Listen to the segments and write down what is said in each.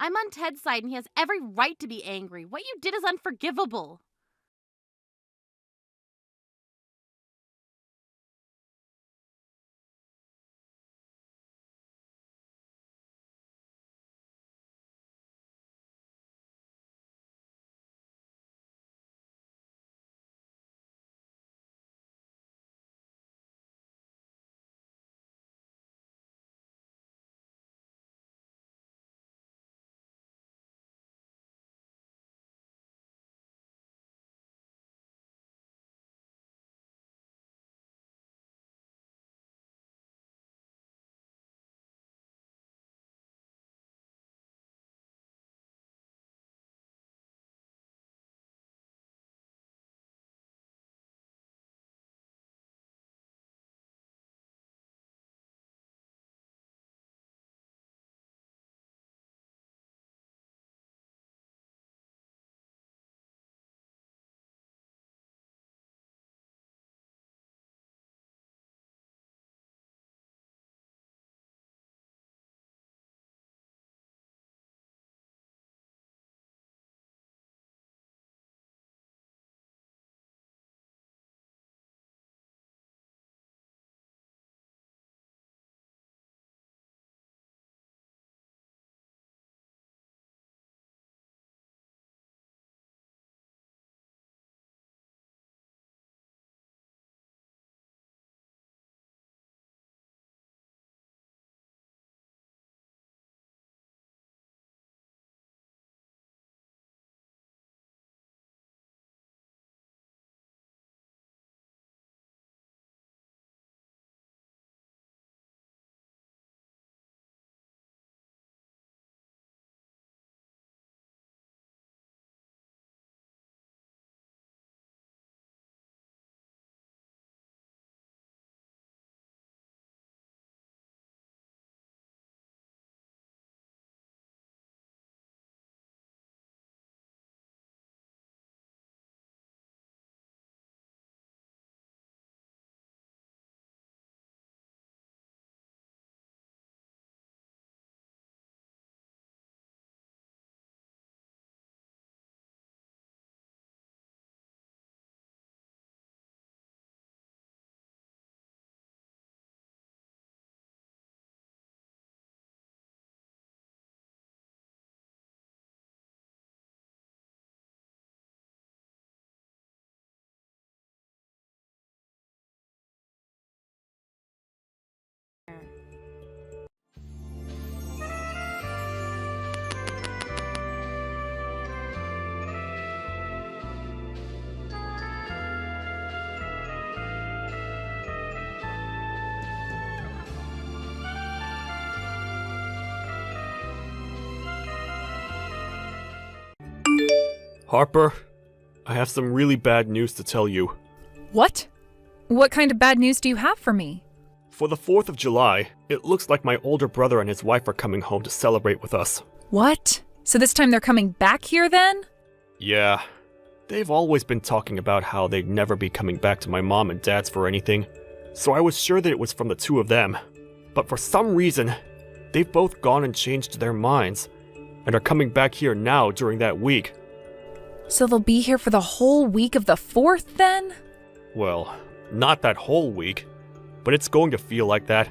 I'm on Ted's side and he has every right to be angry. What you did is unforgivable. Harper, I have some really bad news to tell you. What? What kind of bad news do you have for me? For the 4th of July, it looks like my older brother and his wife are coming home to celebrate with us. What? So this time they're coming back here then? Yeah. They've always been talking about how they'd never be coming back to my mom and dad's for anything, so I was sure that it was from the two of them. But for some reason, they've both gone and changed their minds, and are coming back here now during that week. So they'll be here for the whole week of the 4th then? Well, not that whole week, but it's going to feel like that.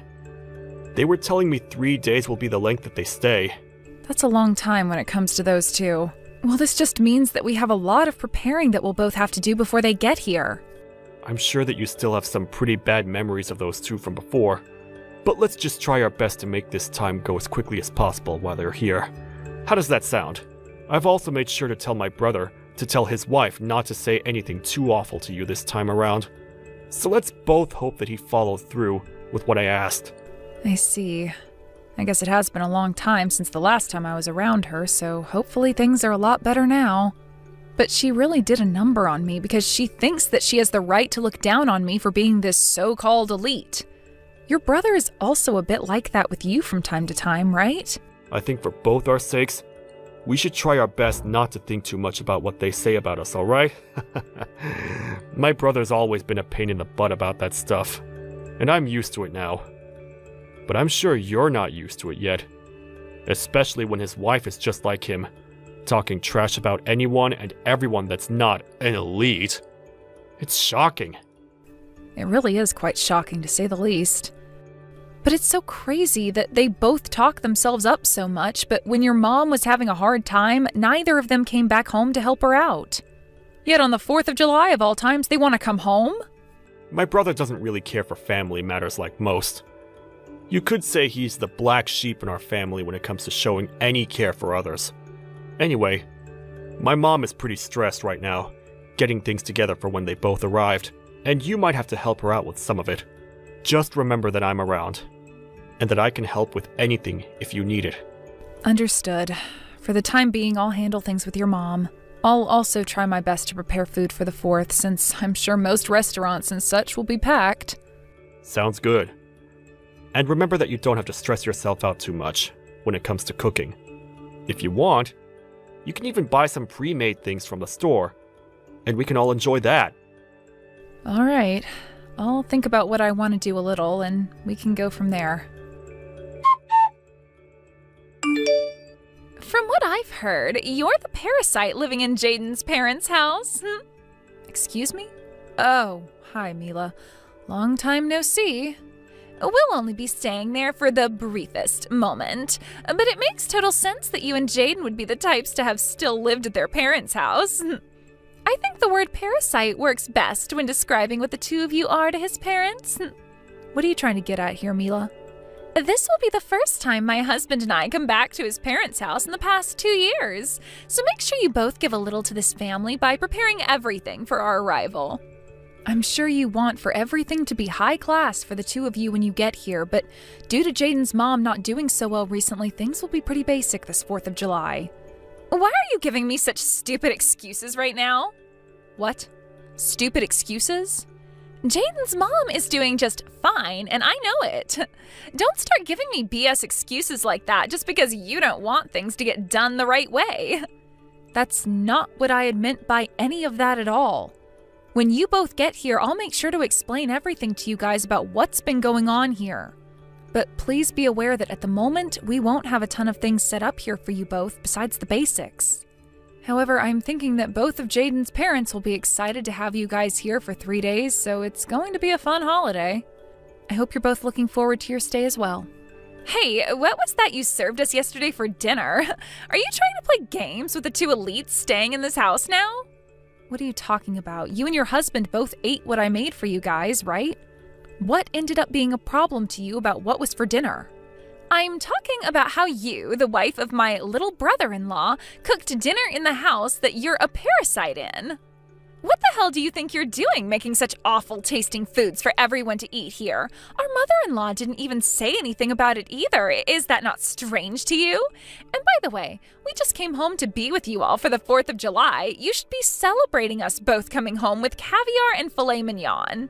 They were telling me 3 days will be the length that they stay. That's a long time when it comes to those two. Well, this just means that we have a lot of preparing that we'll both have to do before they get here. I'm sure that you still have some pretty bad memories of those two from before, but let's just try our best to make this time go as quickly as possible while they're here. How does that sound? I've also made sure to tell my brother to tell his wife not to say anything too awful to you this time around. So let's both hope that he followed through with what I asked. I see. I guess it has been a long time since the last time I was around her, so hopefully things are a lot better now. But she really did a number on me because she thinks that she has the right to look down on me for being this so-called elite. Your brother is also a bit like that with you from time to time, right? I think for both our sakes, we should try our best not to think too much about what they say about us, alright? My brother's always been a pain in the butt about that stuff, and I'm used to it now. But I'm sure you're not used to it yet. especially when his wife is just like him, talking trash about anyone and everyone that's not an elite. It's shocking. It really is quite shocking, to say the least. But it's so crazy that they both talk themselves up so much, but when your mom was having a hard time, neither of them came back home to help her out. Yet on the 4th of July of all times, they want to come home? My brother doesn't really care for family matters like most. You could say he's the black sheep in our family when it comes to showing any care for others. Anyway, my mom is pretty stressed right now, getting things together for when they both arrived, and you might have to help her out with some of it. Just remember that I'm around, and that I can help with anything if you need it. Understood. For the time being, I'll handle things with your mom. I'll also try my best to prepare food for the 4th, since I'm sure most restaurants and such will be packed. Sounds good. And remember that you don't have to stress yourself out too much when it comes to cooking. If you want, you can even buy some pre-made things from the store, and we can all enjoy that. All right. I'll think about what I want to do a little, and we can go from there. From what I've heard, you're the parasite living in Jaden's parents' house. Excuse me? Oh, hi, Mila. Long time no see. We'll only be staying there for the briefest moment, but it makes total sense that you and Jaden would be the types to have still lived at their parents' house. I think the word parasite works best when describing what the two of you are to his parents. What are you trying to get at here, Mila? This will be the first time my husband and I come back to his parents' house in the past 2 years, so make sure you both give a little to this family by preparing everything for our arrival. I'm sure you want for everything to be high class for the two of you when you get here, but due to Jaden's mom not doing so well recently, things will be pretty basic this 4th of July. Why are you giving me such stupid excuses right now? What? Stupid excuses? Jaden's mom is doing just fine, and I know it. Don't start giving me BS excuses like that just because you don't want things to get done the right way. That's not what I had meant by any of that at all. When you both get here, I'll make sure to explain everything to you guys about what's been going on here. But please be aware that at the moment, we won't have a ton of things set up here for you both besides the basics. However, I'm thinking that both of Jaden's parents will be excited to have you guys here for 3 days, so it's going to be a fun holiday. I hope you're both looking forward to your stay as well. Hey, what was that you served us yesterday for dinner? Are you trying to play games with the two elites staying in this house now? What are you talking about? You and your husband both ate what I made for you guys, right? What ended up being a problem to you about what was for dinner? I'm talking about how you, the wife of my little brother-in-law, cooked dinner in the house that you're a parasite in. What the hell do you think you're doing making such awful-tasting foods for everyone to eat here? Our mother-in-law didn't even say anything about it either. Is that not strange to you? And by the way, we just came home to be with you all for the 4th of July. You should be celebrating us both coming home with caviar and filet mignon.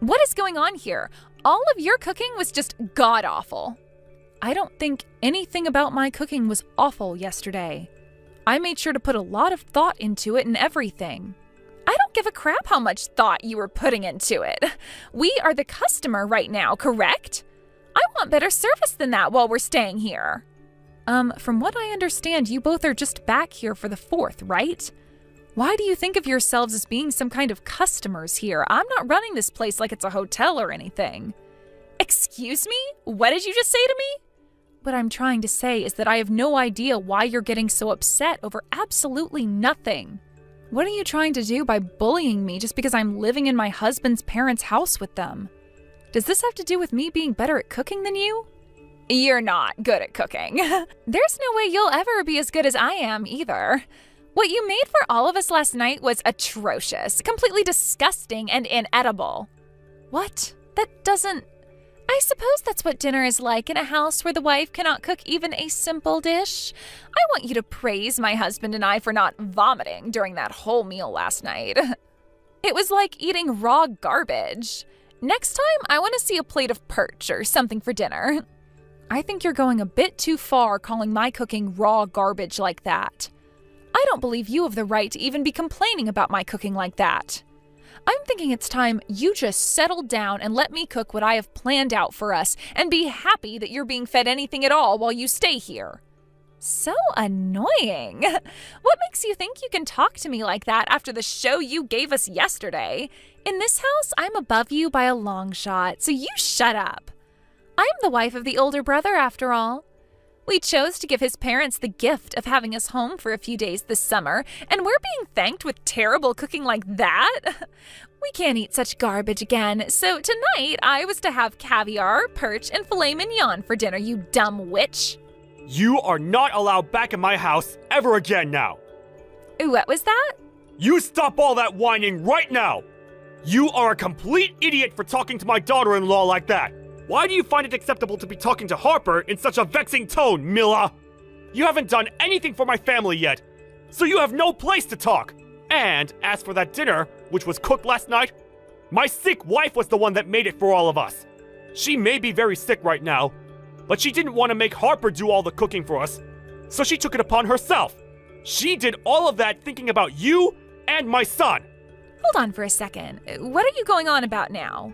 What is going on here? All of your cooking was just god-awful. I don't think anything about my cooking was awful yesterday. I made sure to put a lot of thought into it and everything. I don't give a crap how much thought you were putting into it. We are the customer right now, correct? I want better service than that while we're staying here. From what I understand, you both are just back here for the 4th, right? Why do you think of yourselves as being some kind of customers here? I'm not running this place like it's a hotel or anything. Excuse me? What did you just say to me? What I'm trying to say is that I have no idea why you're getting so upset over absolutely nothing. What are you trying to do by bullying me just because I'm living in my husband's parents' house with them? Does this have to do with me being better at cooking than you? You're not good at cooking. There's no way you'll ever be as good as I am either. What you made for all of us last night was atrocious, completely disgusting and inedible. What? That doesn't... I suppose that's what dinner is like in a house where the wife cannot cook even a simple dish. I want you to praise my husband and I for not vomiting during that whole meal last night. It was like eating raw garbage. Next time, I want to see a plate of perch or something for dinner. I think you're going a bit too far calling my cooking raw garbage like that. I don't believe you have the right to even be complaining about my cooking like that. I'm thinking it's time you just settle down and let me cook what I have planned out for us and be happy that you're being fed anything at all while you stay here. So annoying. What makes you think you can talk to me like that after the show you gave us yesterday? In this house, I'm above you by a long shot, so you shut up. I'm the wife of the older brother, after all. We chose to give his parents the gift of having us home for a few days this summer, and we're being thanked with terrible cooking like that? We can't eat such garbage again, so tonight I was to have caviar, perch, and filet mignon for dinner, you dumb witch. You are not allowed back in my house ever again now. What was that? You stop all that whining right now. You are a complete idiot for talking to my daughter-in-law like that. Why do you find it acceptable to be talking to Harper in such a vexing tone, Milla? You haven't done anything for my family yet, so you have no place to talk. And as for that dinner, which was cooked last night, my sick wife was the one that made it for all of us. She may be very sick right now, but she didn't want to make Harper do all the cooking for us, so she took it upon herself. She did all of that thinking about you and my son. Hold on for a second. What are you going on about now?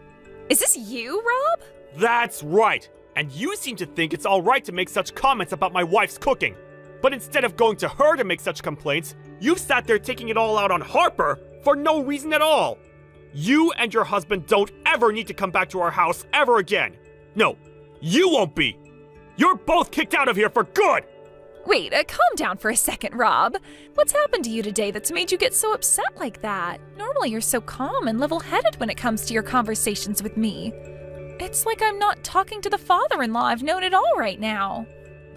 Is this you, Rob? That's right. And you seem to think it's all right to make such comments about my wife's cooking. But instead of going to her to make such complaints, you've sat there taking it all out on Harper for no reason at all. You and your husband don't ever need to come back to our house ever again. No, you won't be. You're both kicked out of here for good! Wait, calm down for a second, Rob. What's happened to you today that's made you get so upset like that? Normally you're so calm and level-headed when it comes to your conversations with me. It's like I'm not talking to the father-in-law I've known at all right now.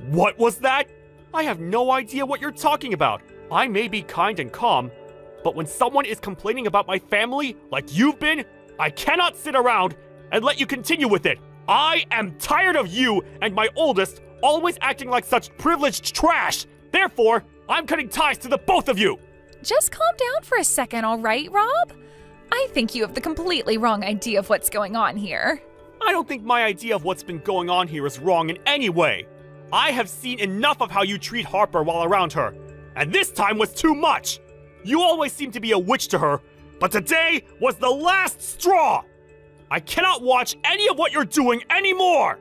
What was that? I have no idea what you're talking about. I may be kind and calm, but when someone is complaining about my family like you've been, I cannot sit around and let you continue with it. I am tired of you and my oldest always acting like such privileged trash. Therefore, I'm cutting ties to the both of you. Just calm down for a second, all right, Rob? I think you have the completely wrong idea of what's going on here. I don't think my idea of what's been going on here is wrong in any way. I have seen enough of how you treat Harper while around her, and this time was too much. You always seem to be a witch to her, but today was the last straw. I cannot watch any of what you're doing anymore!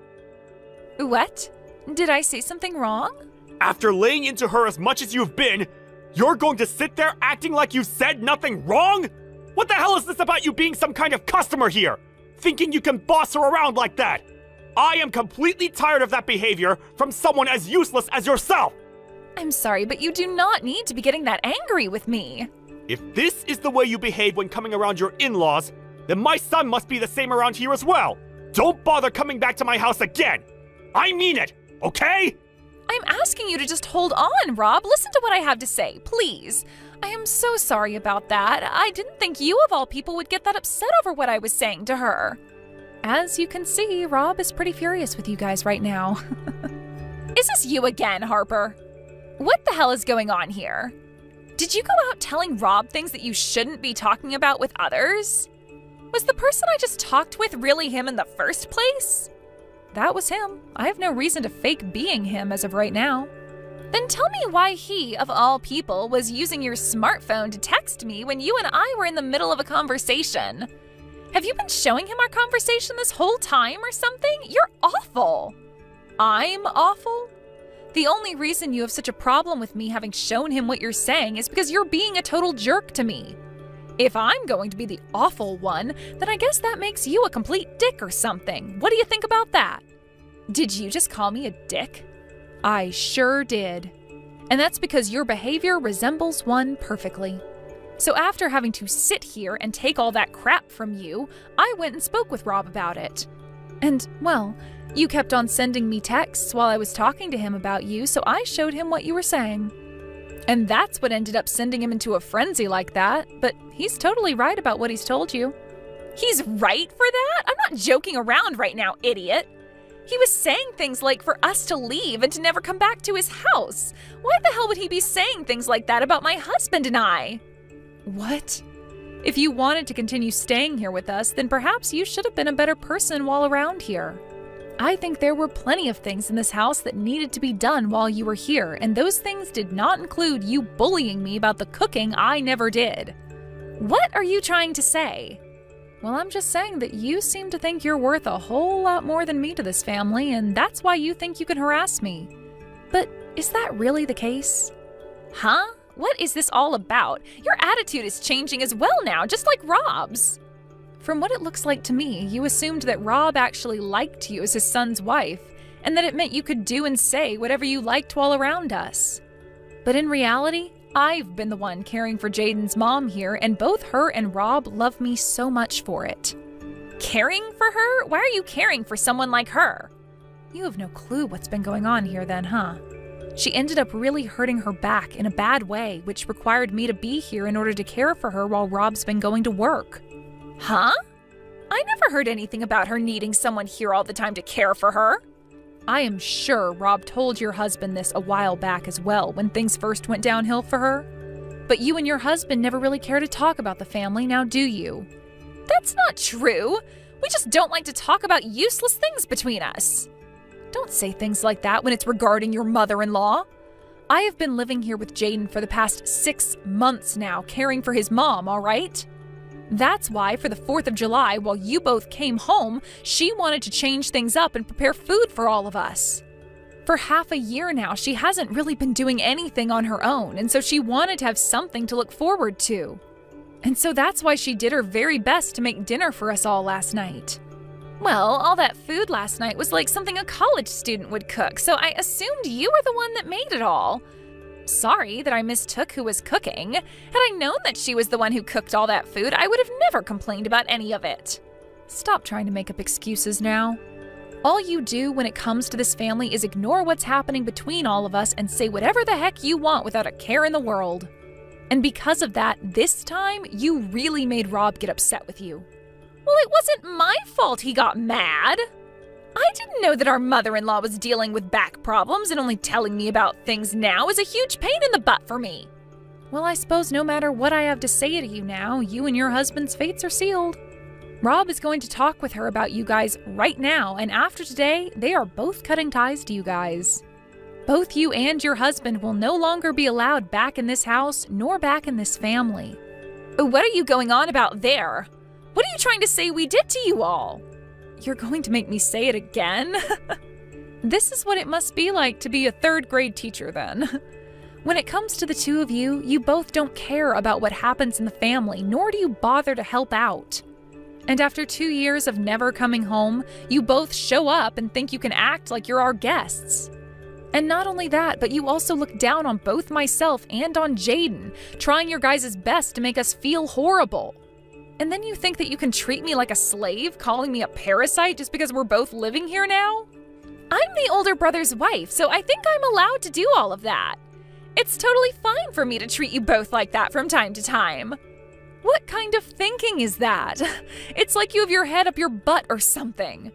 What? Did I say something wrong? After laying into her as much as you've been, you're going to sit there acting like you said nothing wrong? What the hell is this about you being some kind of customer here? Thinking you can boss her around like that? I am completely tired of that behavior from someone as useless as yourself! I'm sorry, but you do not need to be getting that angry with me. If this is the way you behave when coming around your in-laws, then my son must be the same around here as well. Don't bother coming back to my house again. I mean it, okay? I'm asking you to just hold on, Rob. Listen to what I have to say, please. I am so sorry about that. I didn't think you of all people would get that upset over what I was saying to her. As you can see, Rob is pretty furious with you guys right now. Is this you again, Harper? What the hell is going on here? Did you go out telling Rob things that you shouldn't be talking about with others? Was the person I just talked with really him in the first place? That was him. I have no reason to fake being him as of right now. Then tell me why he, of all people, was using your smartphone to text me when you and I were in the middle of a conversation. Have you been showing him our conversation this whole time or something? You're awful. I'm awful? The only reason you have such a problem with me having shown him what you're saying is because you're being a total jerk to me. If I'm going to be the awful one, then I guess that makes you a complete dick or something. What do you think about that? Did you just call me a dick? I sure did. And that's because your behavior resembles one perfectly. So after having to sit here and take all that crap from you, I went and spoke with Rob about it. And, well, you kept on sending me texts while I was talking to him about you, so I showed him what you were saying. And that's what ended up sending him into a frenzy like that, but he's totally right about what he's told you. He's right for that? I'm not joking around right now, idiot. He was saying things like for us to leave and to never come back to his house. Why the hell would he be saying things like that about my husband and I? What? If you wanted to continue staying here with us, then perhaps you should have been a better person while around here. I think there were plenty of things in this house that needed to be done while you were here, and those things did not include you bullying me about the cooking I never did. What are you trying to say? Well, I'm just saying that you seem to think you're worth a whole lot more than me to this family, and that's why you think you can harass me. But is that really the case? Huh? What is this all about? Your attitude is changing as well now, just like Rob's. From what it looks like to me, you assumed that Rob actually liked you as his son's wife, and that it meant you could do and say whatever you liked while around us. But in reality, I've been the one caring for Jaden's mom here, and both her and Rob love me so much for it. Caring for her? Why are you caring for someone like her? You have no clue what's been going on here then, huh? She ended up really hurting her back in a bad way, which required me to be here in order to care for her while Rob's been going to work. Huh? I never heard anything about her needing someone here all the time to care for her. I am sure Rob told your husband this a while back as well, when things first went downhill for her. But you and your husband never really care to talk about the family, now do you? That's not true. We just don't like to talk about useless things between us. Don't say things like that when it's regarding your mother-in-law. I have been living here with Jaden for the past 6 months now, caring for his mom, all right? That's why, for the 4th of July, while you both came home, she wanted to change things up and prepare food for all of us. For half a year now, she hasn't really been doing anything on her own, and so she wanted to have something to look forward to. And so that's why she did her very best to make dinner for us all last night. Well, all that food last night was like something a college student would cook, so I assumed you were the one that made it all. Sorry that I mistook who was cooking. Had I known that she was the one who cooked all that food, I would have never complained about any of it. Stop trying to make up excuses now. All you do when it comes to this family is ignore what's happening between all of us and say whatever the heck you want without a care in the world. And because of that, this time, you really made Rob get upset with you. Well, it wasn't my fault he got mad. I didn't know that our mother-in-law was dealing with back problems, and only telling me about things now is a huge pain in the butt for me. Well, I suppose no matter what I have to say to you now, you and your husband's fates are sealed. Rob is going to talk with her about you guys right now, and after today, they are both cutting ties to you guys. Both you and your husband will no longer be allowed back in this house, nor back in this family. What are you going on about there? What are you trying to say we did to you all? You're going to make me say it again? This is what it must be like to be a 3rd grade teacher then. When it comes to the two of you, you both don't care about what happens in the family, nor do you bother to help out. And after 2 years of never coming home, you both show up and think you can act like you're our guests. And not only that, but you also look down on both myself and on Jaden, trying your guys' best to make us feel horrible. And then you think that you can treat me like a slave, calling me a parasite just because we're both living here now? I'm the older brother's wife, so I think I'm allowed to do all of that. It's totally fine for me to treat you both like that from time to time. What kind of thinking is that? It's like you have your head up your butt or something.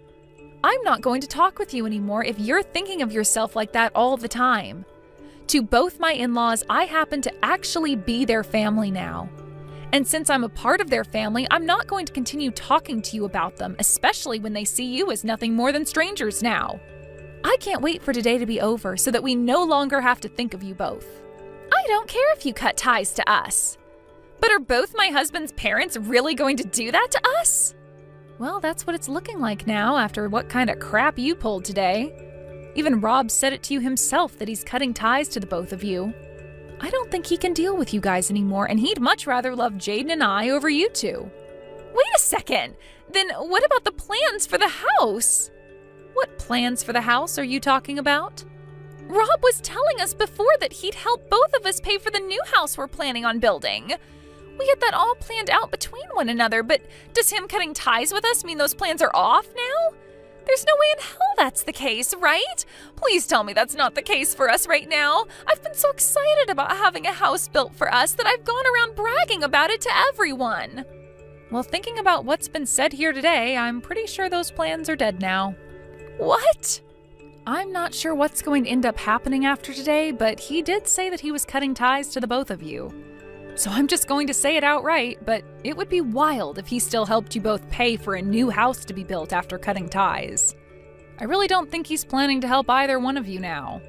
I'm not going to talk with you anymore if you're thinking of yourself like that all the time. To both my in-laws, I happen to actually be their family now. And since I'm a part of their family, I'm not going to continue talking to you about them, especially when they see you as nothing more than strangers now. I can't wait for today to be over so that we no longer have to think of you both. I don't care if you cut ties to us. But are both my husband's parents really going to do that to us? Well, that's what it's looking like now after what kind of crap you pulled today. Even Rob said it to you himself that he's cutting ties to the both of you. I don't think he can deal with you guys anymore, and he'd much rather love Jaden and I over you two. Wait a second! Then what about the plans for the house? What plans for the house are you talking about? Rob was telling us before that he'd help both of us pay for the new house we're planning on building. We had that all planned out between one another, but does him cutting ties with us mean those plans are off now? There's no way in hell that's the case, right? Please tell me that's not the case for us right now. I've been so excited about having a house built for us that I've gone around bragging about it to everyone. Well, thinking about what's been said here today, I'm pretty sure those plans are dead now. What? I'm not sure what's going to end up happening after today, but he did say that he was cutting ties to the both of you. So I'm just going to say it outright, but it would be wild if he still helped you both pay for a new house to be built after cutting ties. I really don't think he's planning to help either one of you now.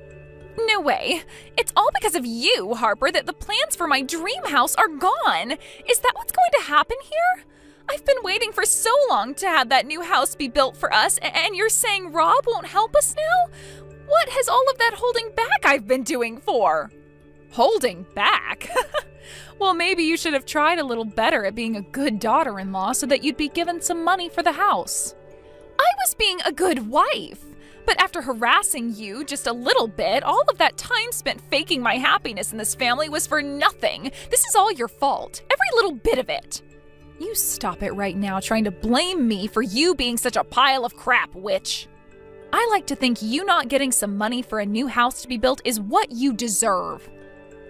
No way. It's all because of you, Harper, that the plans for my dream house are gone. Is that what's going to happen here? I've been waiting for so long to have that new house be built for us, and you're saying Rob won't help us now? What has all of that holding back I've been doing for? Holding back? Well, maybe you should have tried a little better at being a good daughter-in-law so that you'd be given some money for the house. I was being a good wife. But after harassing you just a little bit, all of that time spent faking my happiness in this family was for nothing. This is all your fault. Every little bit of it. You stop it right now trying to blame me for you being such a pile of crap, witch. I like to think you not getting some money for a new house to be built is what you deserve.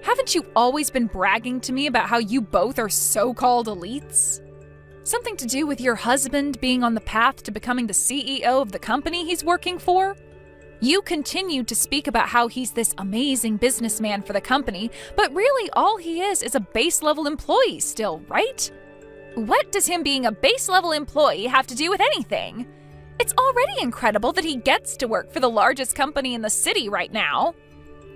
Haven't you always been bragging to me about how you both are so-called elites? Something to do with your husband being on the path to becoming the CEO of the company he's working for? You continue to speak about how he's this amazing businessman for the company, but really all he is a base-level employee still, right? What does him being a base-level employee have to do with anything? It's already incredible that he gets to work for the largest company in the city right now.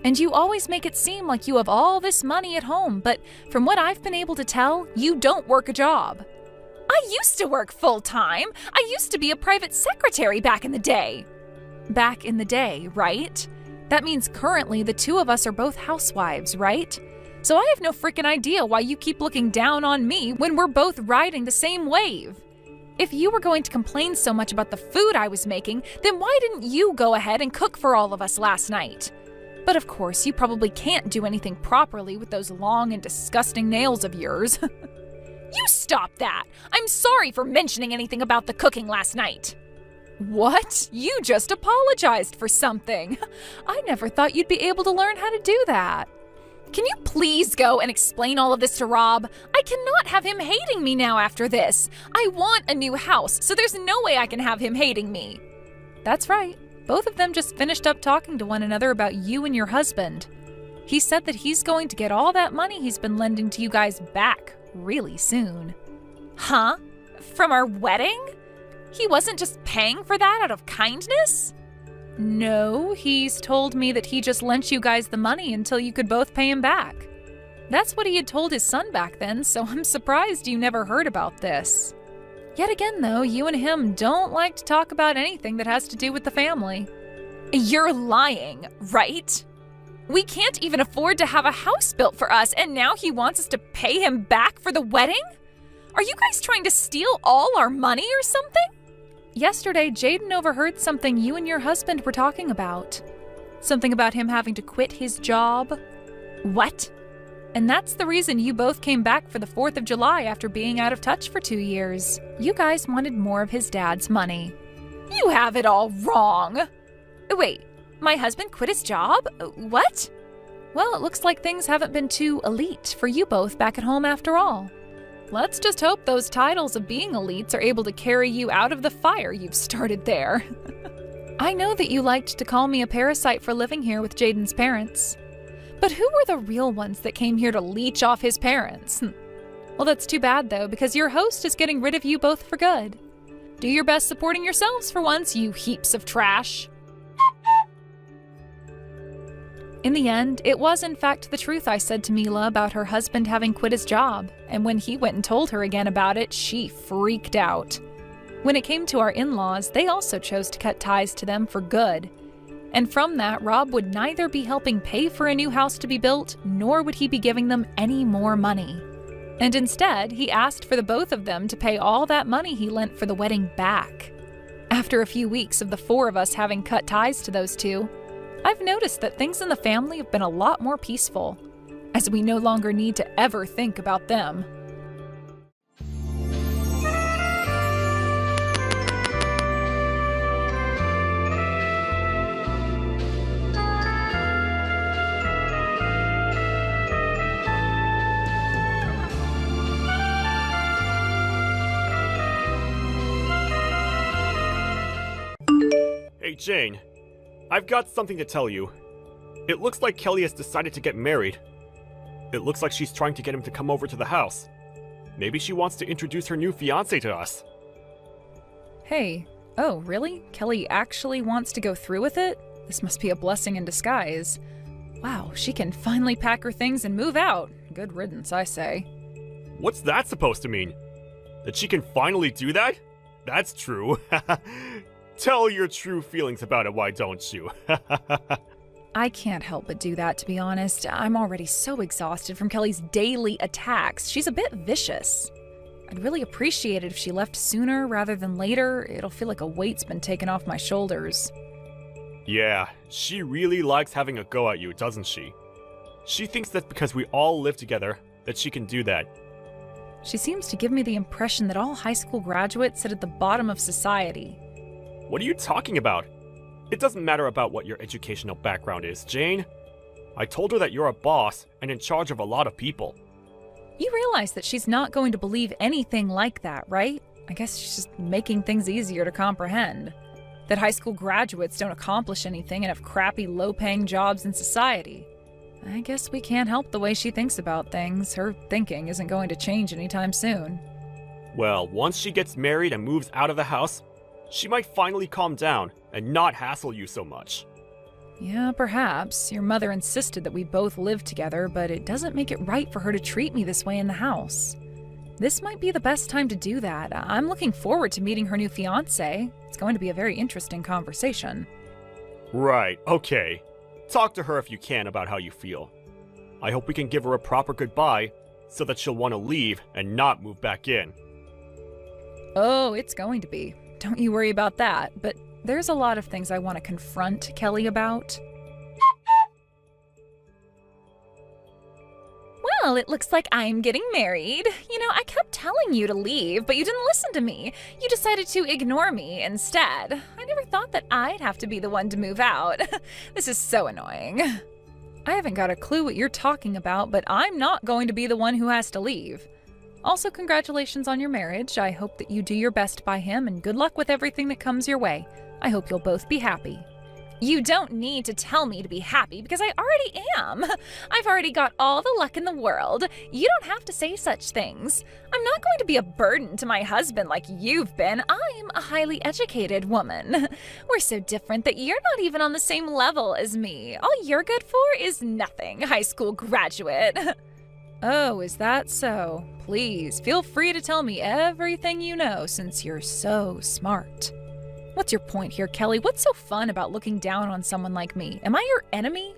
And you always make it seem like you have all this money at home, but from what I've been able to tell, you don't work a job. I used to work full-time. I used to be a private secretary back in the day. Back in the day, right? That means currently the two of us are both housewives, right? So I have no freaking idea why you keep looking down on me when we're both riding the same wave. If you were going to complain so much about the food I was making, then why didn't you go ahead and cook for all of us last night? But of course, you probably can't do anything properly with those long and disgusting nails of yours. You stop that! I'm sorry for mentioning anything about the cooking last night. What? You just apologized for something. I never thought you'd be able to learn how to do that. Can you please go and explain all of this to Rob? I cannot have him hating me now after this. I want a new house, so there's no way I can have him hating me. That's right. Both of them just finished up talking to one another about you and your husband. He said that he's going to get all that money he's been lending to you guys back really soon. Huh? From our wedding? He wasn't just paying for that out of kindness? No, he's told me that he just lent you guys the money until you could both pay him back. That's what he had told his son back then, so I'm surprised you never heard about this. Yet again, though, you and him don't like to talk about anything that has to do with the family. You're lying, right? We can't even afford to have a house built for us, and now he wants us to pay him back for the wedding? Are you guys trying to steal all our money or something? Yesterday, Jaden overheard something you and your husband were talking about. Something about him having to quit his job. What? And that's the reason you both came back for the 4th of July after being out of touch for 2 years. You guys wanted more of his dad's money. You have it all wrong. Wait. My husband quit his job? What? Well, it looks like things haven't been too elite for you both back at home after all. Let's just hope those titles of being elites are able to carry you out of the fire you've started there. I know that you liked to call me a parasite for living here with Jaden's parents. But who were the real ones that came here to leech off his parents? Well, that's too bad, though, because your host is getting rid of you both for good. Do your best supporting yourselves for once, you heaps of trash. In the end, it was in fact the truth I said to Mila about her husband having quit his job, and when he went and told her again about it, she freaked out. When it came to our in-laws, they also chose to cut ties to them for good. And from that, Rob would neither be helping pay for a new house to be built, nor would he be giving them any more money. And instead, he asked for the both of them to pay all that money he lent for the wedding back. After a few weeks of the 4 of us having cut ties to those two, I've noticed that things in the family have been a lot more peaceful, as we no longer need to ever think about them. Hey, Jane. I've got something to tell you. It looks like Kelly has decided to get married. It looks like she's trying to get him to come over to the house. Maybe she wants to introduce her new fiancé to us. Hey, oh really? Kelly actually wants to go through with it? This must be a blessing in disguise. Wow, she can finally pack her things and move out. Good riddance, I say. What's that supposed to mean? That she can finally do that? That's true. Tell your true feelings about it, why don't you? I can't help but do that, to be honest. I'm already so exhausted from Kelly's daily attacks. She's a bit vicious. I'd really appreciate it if she left sooner rather than later. It'll feel like a weight's been taken off my shoulders. Yeah, she really likes having a go at you, doesn't she? She thinks that because we all live together, that she can do that. She seems to give me the impression that all high school graduates sit at the bottom of society. What are you talking about? It doesn't matter about what your educational background is, Jane. I told her that you're a boss and in charge of a lot of people. You realize that she's not going to believe anything like that, right? I guess she's just making things easier to comprehend. That high school graduates don't accomplish anything and have crappy, low-paying jobs in society. I guess we can't help the way she thinks about things. Her thinking isn't going to change anytime soon. Well, once she gets married and moves out of the house, she might finally calm down and not hassle you so much. Yeah, perhaps. Your mother insisted that we both live together, but it doesn't make it right for her to treat me this way in the house. This might be the best time to do that. I'm looking forward to meeting her new fiancé. It's going to be a very interesting conversation. Right, okay. Talk to her if you can about how you feel. I hope we can give her a proper goodbye so that she'll want to leave and not move back in. Oh, it's going to be. Don't you worry about that, but there's a lot of things I want to confront Kelly about. Well, it looks like I'm getting married. You know, I kept telling you to leave, but you didn't listen to me. You decided to ignore me instead. I never thought that I'd have to be the one to move out. This is so annoying. I haven't got a clue what you're talking about, but I'm not going to be the one who has to leave. Also, congratulations on your marriage. I hope that you do your best by him, and good luck with everything that comes your way. I hope you'll both be happy. You don't need to tell me to be happy because I already am. I've already got all the luck in the world. You don't have to say such things. I'm not going to be a burden to my husband like you've been. I'm a highly educated woman. We're so different that you're not even on the same level as me. All you're good for is nothing, high school graduate. Oh, is that so? Please, feel free to tell me everything you know since you're so smart. What's your point here, Kelly? What's so fun about looking down on someone like me? Am I your enemy?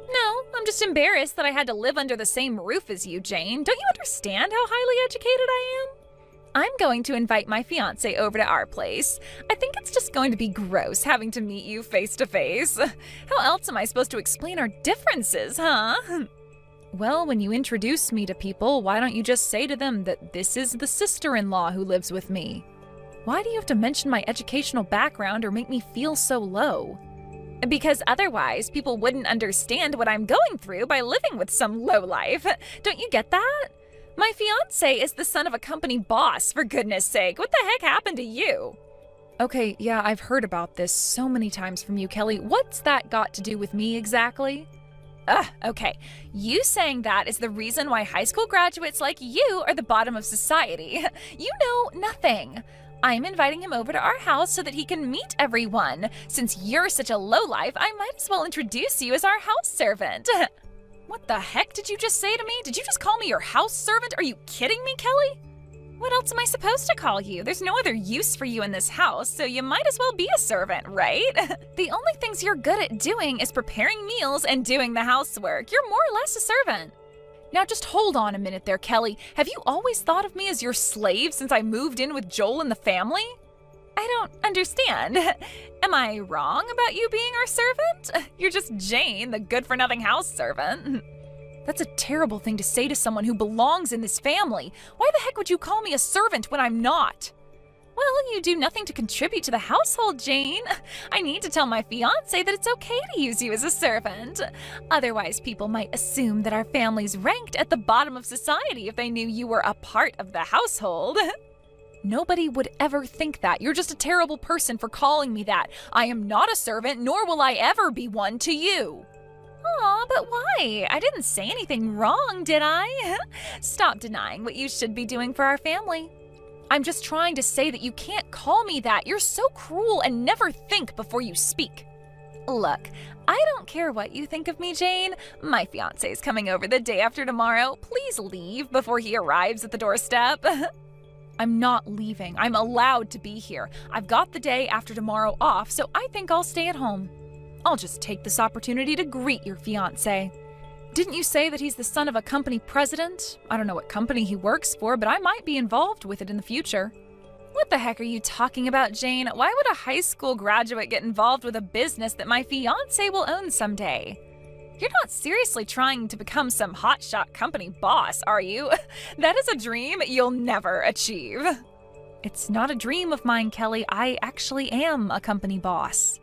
No, I'm just embarrassed that I had to live under the same roof as you, Jane. Don't you understand how highly educated I am? I'm going to invite my fiancé over to our place. I think it's just going to be gross having to meet you face to face. How else am I supposed to explain our differences, huh? Well, when you introduce me to people, why don't you just say to them that this is the sister-in-law who lives with me? Why do you have to mention my educational background or make me feel so low? Because otherwise, people wouldn't understand what I'm going through by living with some lowlife. Don't you get that? My fiancé is the son of a company boss, for goodness sake. What the heck happened to you? Okay, yeah, I've heard about this so many times from you, Kelly. What's that got to do with me exactly? Okay. You saying that is the reason why high school graduates like you are the bottom of society. You know nothing. I'm inviting him over to our house so that he can meet everyone. Since you're such a lowlife, I might as well introduce you as our house servant. What the heck did you just say to me? Did you just call me your house servant? Are you kidding me, Kelly? What else am I supposed to call you? There's no other use for you in this house, so you might as well be a servant, right? The only things you're good at doing is preparing meals and doing the housework. You're more or less a servant. Now just hold on a minute there, Kelly. Have you always thought of me as your slave since I moved in with Joel and the family? I don't understand. Am I wrong about you being our servant? You're just Jane, the good-for-nothing house servant. That's a terrible thing to say to someone who belongs in this family. Why the heck would you call me a servant when I'm not? Well, you do nothing to contribute to the household, Jane. I need to tell my fiancé that it's okay to use you as a servant. Otherwise, people might assume that our family's ranked at the bottom of society if they knew you were a part of the household. Nobody would ever think that. You're just a terrible person for calling me that. I am not a servant, nor will I ever be one to you. Aw, but why? I didn't say anything wrong, did I? Stop denying what you should be doing for our family. I'm just trying to say that you can't call me that. You're so cruel and never think before you speak. Look, I don't care what you think of me, Jane. My fiancé's coming over the day after tomorrow. Please leave before he arrives at the doorstep. I'm not leaving. I'm allowed to be here. I've got the day after tomorrow off, so I think I'll stay at home. I'll just take this opportunity to greet your fiancé. Didn't you say that he's the son of a company president? I don't know what company he works for, but I might be involved with it in the future. What the heck are you talking about, Jane? Why would a high school graduate get involved with a business that my fiancé will own someday? You're not seriously trying to become some hotshot company boss, are you? That is a dream you'll never achieve. It's not a dream of mine, Kelly. I actually am a company boss.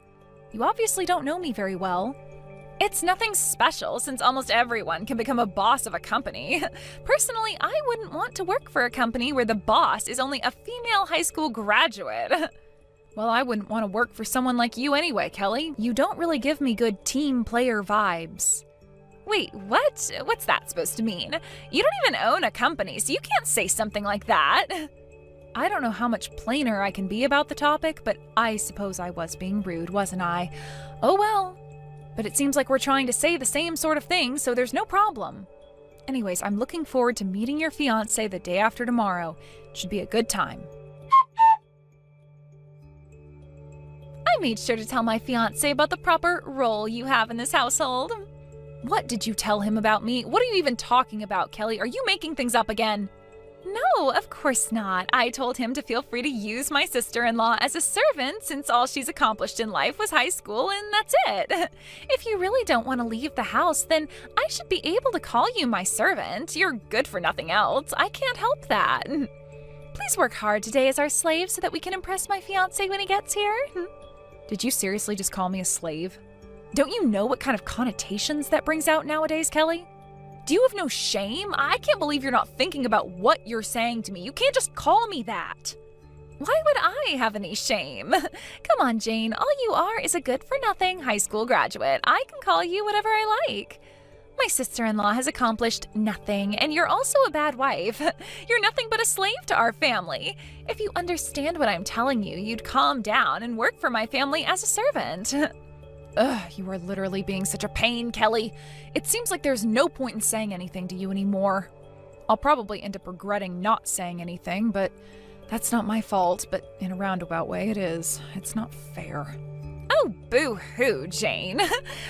You obviously don't know me very well. It's nothing special since almost everyone can become a boss of a company. Personally, I wouldn't want to work for a company where the boss is only a female high school graduate. Well, I wouldn't want to work for someone like you anyway, Kelly. You don't really give me good team player vibes. Wait, what? What's that supposed to mean? You don't even own a company, so you can't say something like that. I don't know how much plainer I can be about the topic, but I suppose I was being rude, wasn't I? Oh well. But it seems like we're trying to say the same sort of thing, so there's no problem. Anyways, I'm looking forward to meeting your fiancé the day after tomorrow. It should be a good time. I made sure to tell my fiancé about the proper role you have in this household. What did you tell him about me? What are you even talking about, Kelly? Are you making things up again? No, of course not. I told him to feel free to use my sister-in-law as a servant since all she's accomplished in life was high school and that's it. If you really don't want to leave the house, then I should be able to call you my servant. You're good for nothing else. I can't help that. Please work hard today as our slave so that we can impress my fiancé when he gets here. Did you seriously just call me a slave? Don't you know what kind of connotations that brings out nowadays, Kelly? Do you have no shame? I can't believe you're not thinking about what you're saying to me. You can't just call me that. Why would I have any shame? Come on, Jane. All you are is a good-for-nothing high school graduate. I can call you whatever I like. My sister-in-law has accomplished nothing, and you're also a bad wife. You're nothing but a slave to our family. If you understand what I'm telling you, you'd calm down and work for my family as a servant. Ugh, you are literally being such a pain, Kelly. It seems like there's no point in saying anything to you anymore. I'll probably end up regretting not saying anything, but that's not my fault, but in a roundabout way it is. It's not fair. Oh, boo-hoo, Jane.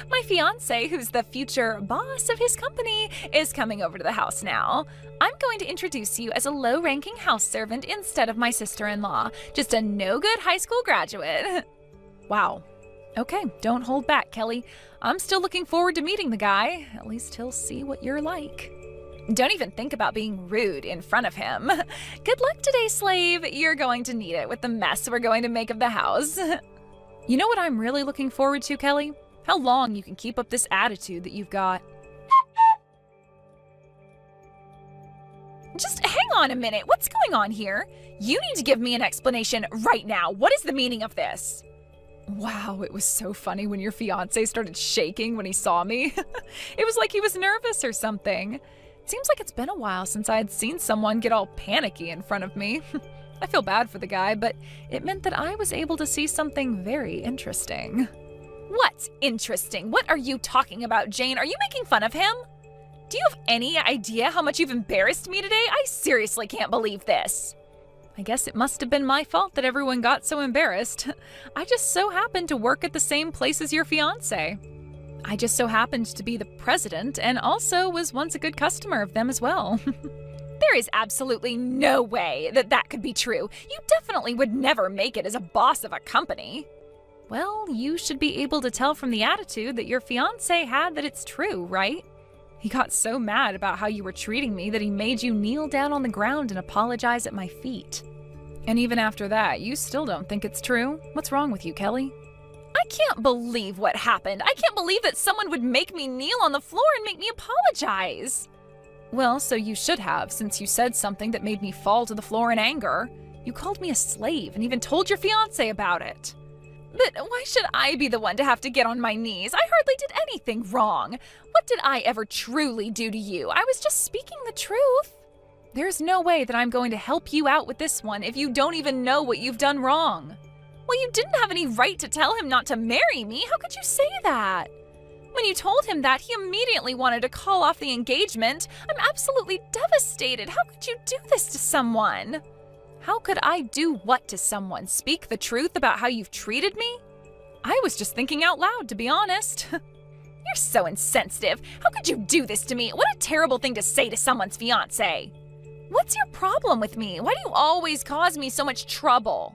My fiancé, who's the future boss of his company, is coming over to the house now. I'm going to introduce you as a low-ranking house servant instead of my sister-in-law. Just a no-good high school graduate. Wow. Okay, don't hold back, Kelly. I'm still looking forward to meeting the guy. At least he'll see what you're like. Don't even think about being rude in front of him. Good luck today, slave. You're going to need it with the mess we're going to make of the house. You know what I'm really looking forward to, Kelly? How long you can keep up this attitude that you've got. Just hang on a minute. What's going on here? You need to give me an explanation right now. What is the meaning of this? Wow, it was so funny when your fiancé started shaking when he saw me. It was like he was nervous or something. It seems like it's been a while since I had seen someone get all panicky in front of me. I feel bad for the guy, but it meant that I was able to see something very interesting. What's interesting? What are you talking about, Jane? Are you making fun of him? Do you have any idea how much you've embarrassed me today? I seriously can't believe this. I guess it must have been my fault that everyone got so embarrassed. I just so happened to work at the same place as your fiancé. I just so happened to be the president and also was once a good customer of them as well. There is absolutely no way that that could be true. You definitely would never make it as a boss of a company. Well, you should be able to tell from the attitude that your fiancé had that it's true, right? He got so mad about how you were treating me that he made you kneel down on the ground and apologize at my feet. And even after that, you still don't think it's true? What's wrong with you, Kelly? I can't believe what happened. I can't believe that someone would make me kneel on the floor and make me apologize. Well, so you should have, since you said something that made me fall to the floor in anger. You called me a slave and even told your fiancé about it. But why should I be the one to have to get on my knees? I hardly did anything wrong. What did I ever truly do to you? I was just speaking the truth. There's no way that I'm going to help you out with this one if you don't even know what you've done wrong. Well, you didn't have any right to tell him not to marry me. How could you say that? When you told him that, he immediately wanted to call off the engagement. I'm absolutely devastated. How could you do this to someone? How could I do what to someone? Speak the truth about how you've treated me? I was just thinking out loud, to be honest. You're so insensitive. How could you do this to me? What a terrible thing to say to someone's fiancé. What's your problem with me? Why do you always cause me so much trouble?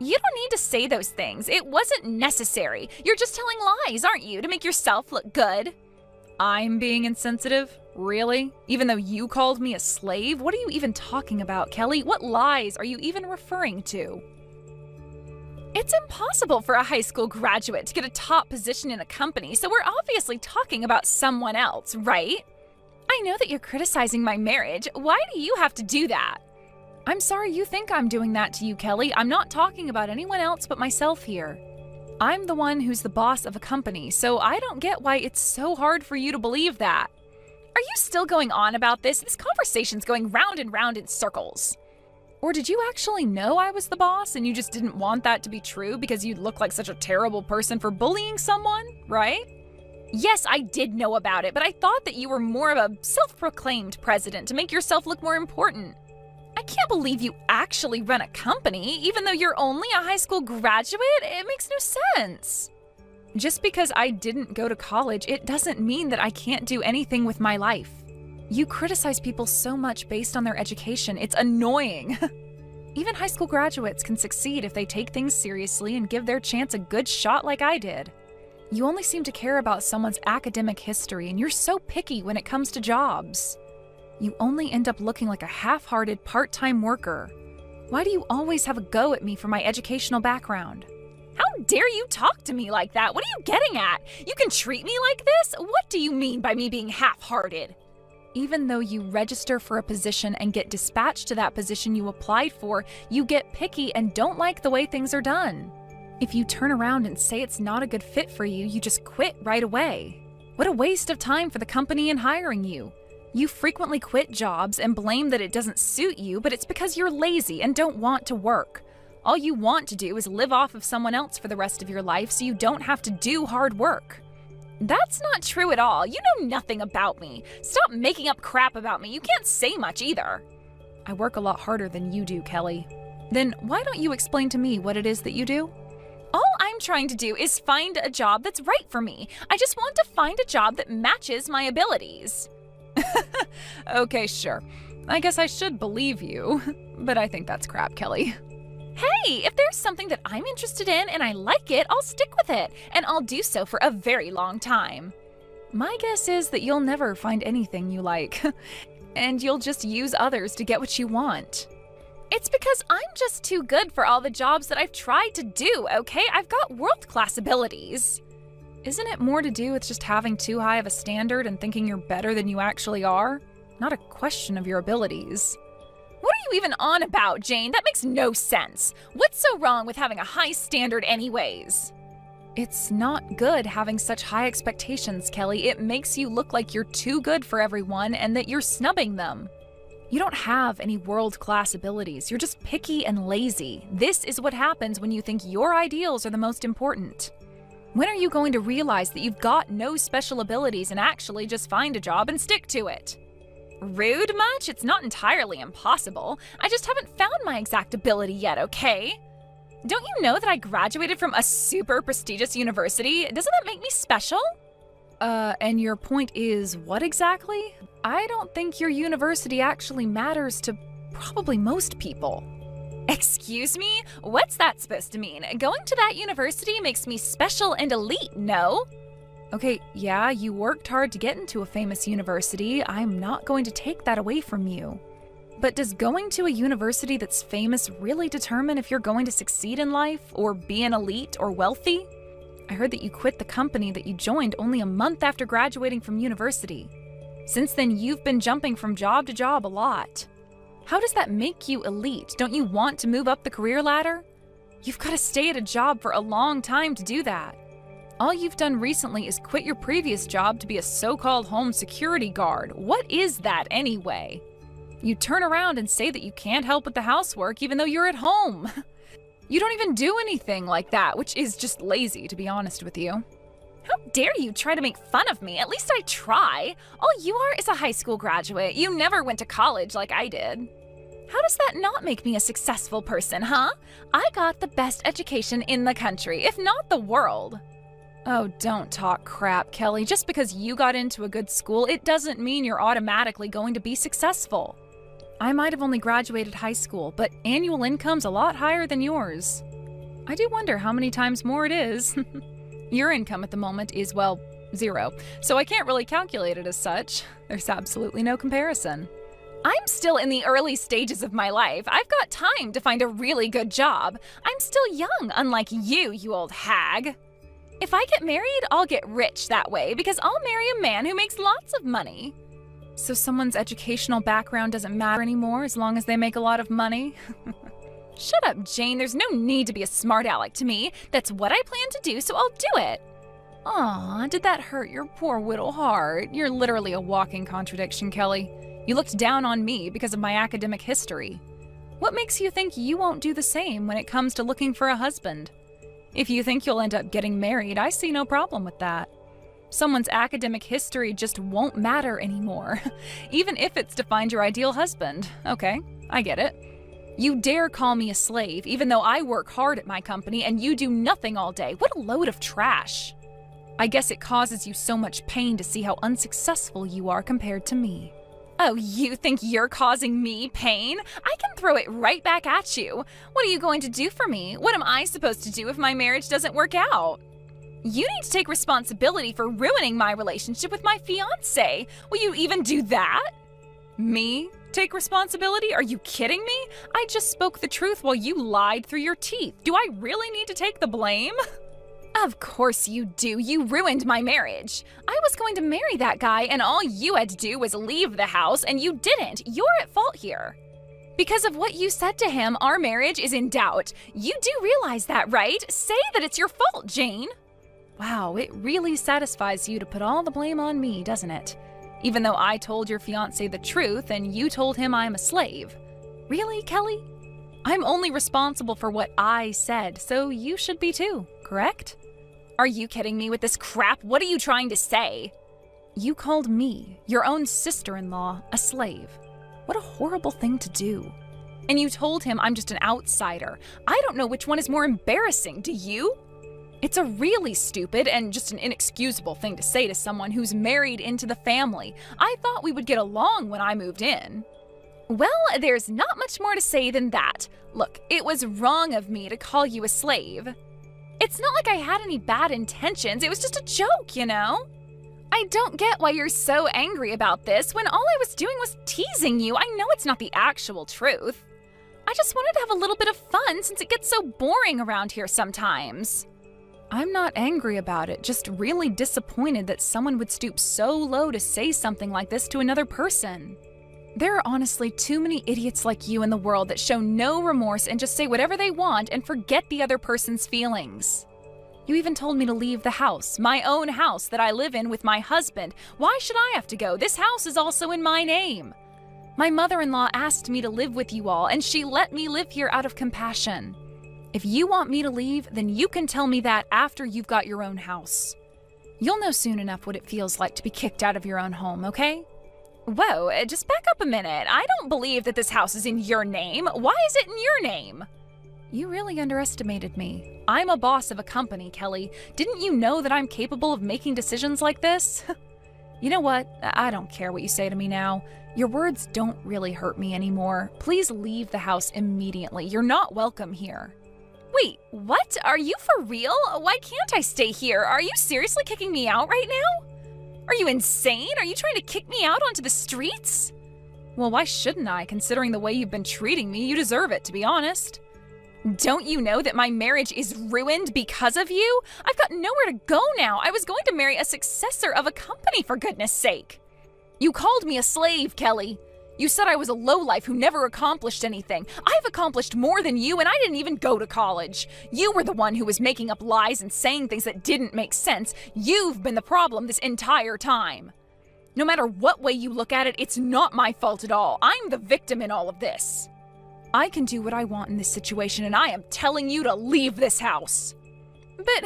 You don't need to say those things. It wasn't necessary. You're just telling lies, aren't you, to make yourself look good? I'm being insensitive? Really? Even though you called me a slave? What are you even talking about, Kelly? What lies are you even referring to? It's impossible for a high school graduate to get a top position in a company, so we're obviously talking about someone else, right? I know that you're criticizing my marriage. Why do you have to do that? I'm sorry you think I'm doing that to you, Kelly. I'm not talking about anyone else but myself here. I'm the one who's the boss of a company, so I don't get why it's so hard for you to believe that. Are you still going on about this? This conversation's going round and round in circles. Or did you actually know I was the boss and you just didn't want that to be true because you'd look like such a terrible person for bullying someone, right? Yes, I did know about it, but I thought that you were more of a self-proclaimed president to make yourself look more important. I can't believe you actually run a company, even though you're only a high school graduate. It makes no sense. Just because I didn't go to college, it doesn't mean that I can't do anything with my life. You criticize people so much based on their education. It's annoying. Even high school graduates can succeed if they take things seriously and give their chance a good shot like I did. You only seem to care about someone's academic history, and you're so picky when it comes to jobs. You only end up looking like a half-hearted part-time worker. Why do you always have a go at me for my educational background? How dare you talk to me like that? What are you getting at? You can treat me like this? What do you mean by me being half-hearted? Even though you register for a position and get dispatched to that position you applied for, you get picky and don't like the way things are done. If you turn around and say it's not a good fit for you, you just quit right away. What a waste of time for the company in hiring you. You frequently quit jobs and blame that it doesn't suit you, but it's because you're lazy and don't want to work. All you want to do is live off of someone else for the rest of your life so you don't have to do hard work. That's not true at all. You know nothing about me. Stop making up crap about me. You can't say much either. I work a lot harder than you do, Kelly. Then why don't you explain to me what it is that you do? All I'm trying to do is find a job that's right for me. I just want to find a job that matches my abilities. Okay, sure. I guess I should believe you, but I think that's crap, Kelly. Hey, if there's something that I'm interested in and I like it, I'll stick with it, and I'll do so for a very long time. My guess is that you'll never find anything you like, and you'll just use others to get what you want. It's because I'm just too good for all the jobs that I've tried to do, okay? I've got world-class abilities. Isn't it more to do with just having too high of a standard and thinking you're better than you actually are? Not a question of your abilities. What are you even on about, Jane? That makes no sense. What's so wrong with having a high standard anyways? It's not good having such high expectations, Kelly. It makes you look like you're too good for everyone and that you're snubbing them. You don't have any world-class abilities. You're just picky and lazy. This is what happens when you think your ideals are the most important. When are you going to realize that you've got no special abilities and actually just find a job and stick to it? Rude much? It's not entirely impossible. I just haven't found my exact ability yet, okay? Don't you know that I graduated from a super prestigious university? Doesn't that make me special? And your point is what exactly? I don't think your university actually matters to probably most people. Excuse me? What's that supposed to mean? Going to that university makes me special and elite, no? Okay, yeah, you worked hard to get into a famous university. I'm not going to take that away from you. But does going to a university that's famous really determine if you're going to succeed in life or be an elite or wealthy? I heard that you quit the company that you joined only a month after graduating from university. Since then, you've been jumping from job to job a lot. How does that make you elite? Don't you want to move up the career ladder? You've got to stay at a job for a long time to do that. All you've done recently is quit your previous job to be a so-called home security guard. What is that anyway? You turn around and say that you can't help with the housework even though you're at home. You don't even do anything like that, which is just lazy, to be honest with you. How dare you try to make fun of me? At least I try. All you are is a high school graduate. You never went to college like I did. How does that not make me a successful person, huh? I got the best education in the country, if not the world. Oh, don't talk crap, Kelly. Just because you got into a good school, it doesn't mean you're automatically going to be successful. I might have only graduated high school, but annual income's a lot higher than yours. I do wonder how many times more it is. Your income at the moment is, well, 0, so I can't really calculate it as such. There's absolutely no comparison. I'm still in the early stages of my life. I've got time to find a really good job. I'm still young, unlike you old hag. If I get married, I'll get rich that way because I'll marry a man who makes lots of money. So someone's educational background doesn't matter anymore as long as they make a lot of money? Shut up, Jane. There's no need to be a smart aleck to me. That's what I plan to do, so I'll do it. Aw, did that hurt your poor little heart? You're literally a walking contradiction, Kelly. You looked down on me because of my academic history. What makes you think you won't do the same when it comes to looking for a husband? If you think you'll end up getting married, I see no problem with that. Someone's academic history just won't matter anymore, even if it's to find your ideal husband. Okay, I get it. You dare call me a slave, even though I work hard at my company and you do nothing all day. What a load of trash. I guess it causes you so much pain to see how unsuccessful you are compared to me. Oh, you think you're causing me pain? I can throw it right back at you. What are you going to do for me? What am I supposed to do if my marriage doesn't work out? You need to take responsibility for ruining my relationship with my fiancé. Will you even do that? Me? Take responsibility? Are you kidding me? I just spoke the truth while you lied through your teeth. Do I really need to take the blame? Of course you do. You ruined my marriage. I was going to marry that guy and all you had to do was leave the house and you didn't. You're at fault here. Because of what you said to him, our marriage is in doubt. You do realize that, right? Say that it's your fault, Jane. Wow, it really satisfies you to put all the blame on me, doesn't it? Even though I told your fiancé the truth and you told him I'm a slave. Really, Kelly? I'm only responsible for what I said, so you should be too, correct? Are you kidding me with this crap? What are you trying to say? You called me, your own sister-in-law, a slave. What a horrible thing to do. And you told him I'm just an outsider. I don't know which one is more embarrassing, do you? It's a really stupid and just an inexcusable thing to say to someone who's married into the family. I thought we would get along when I moved in. Well, there's not much more to say than that. Look, it was wrong of me to call you a slave. It's not like I had any bad intentions. It was just a joke, you know? I don't get why you're so angry about this when all I was doing was teasing you. I know it's not the actual truth. I just wanted to have a little bit of fun since it gets so boring around here sometimes. I'm not angry about it, just really disappointed that someone would stoop so low to say something like this to another person. There are honestly too many idiots like you in the world that show no remorse and just say whatever they want and forget the other person's feelings. You even told me to leave the house, my own house that I live in with my husband. Why should I have to go? This house is also in my name. My mother-in-law asked me to live with you all, and she let me live here out of compassion. If you want me to leave, then you can tell me that after you've got your own house. You'll know soon enough what it feels like to be kicked out of your own home, okay? Whoa, just back up a minute. I don't believe that this house is in your name. Why is it in your name? You really underestimated me. I'm a boss of a company, Kelly. Didn't you know that I'm capable of making decisions like this? You know what? I don't care what you say to me now. Your words don't really hurt me anymore. Please leave the house immediately. You're not welcome here. Wait, what? Are you for real? Why can't I stay here? Are you seriously kicking me out right now? Are you insane? Are you trying to kick me out onto the streets? Well, why shouldn't I, considering the way you've been treating me? You deserve it, to be honest. Don't you know that my marriage is ruined because of you? I've got nowhere to go now. I was going to marry a successor of a company, for goodness sake. You called me a slave, Kelly. You said I was a lowlife who never accomplished anything. I've accomplished more than you, and I didn't even go to college. You were the one who was making up lies and saying things that didn't make sense. You've been the problem this entire time. No matter what way you look at it, it's not my fault at all. I'm the victim in all of this. I can do what I want in this situation, and I am telling you to leave this house. But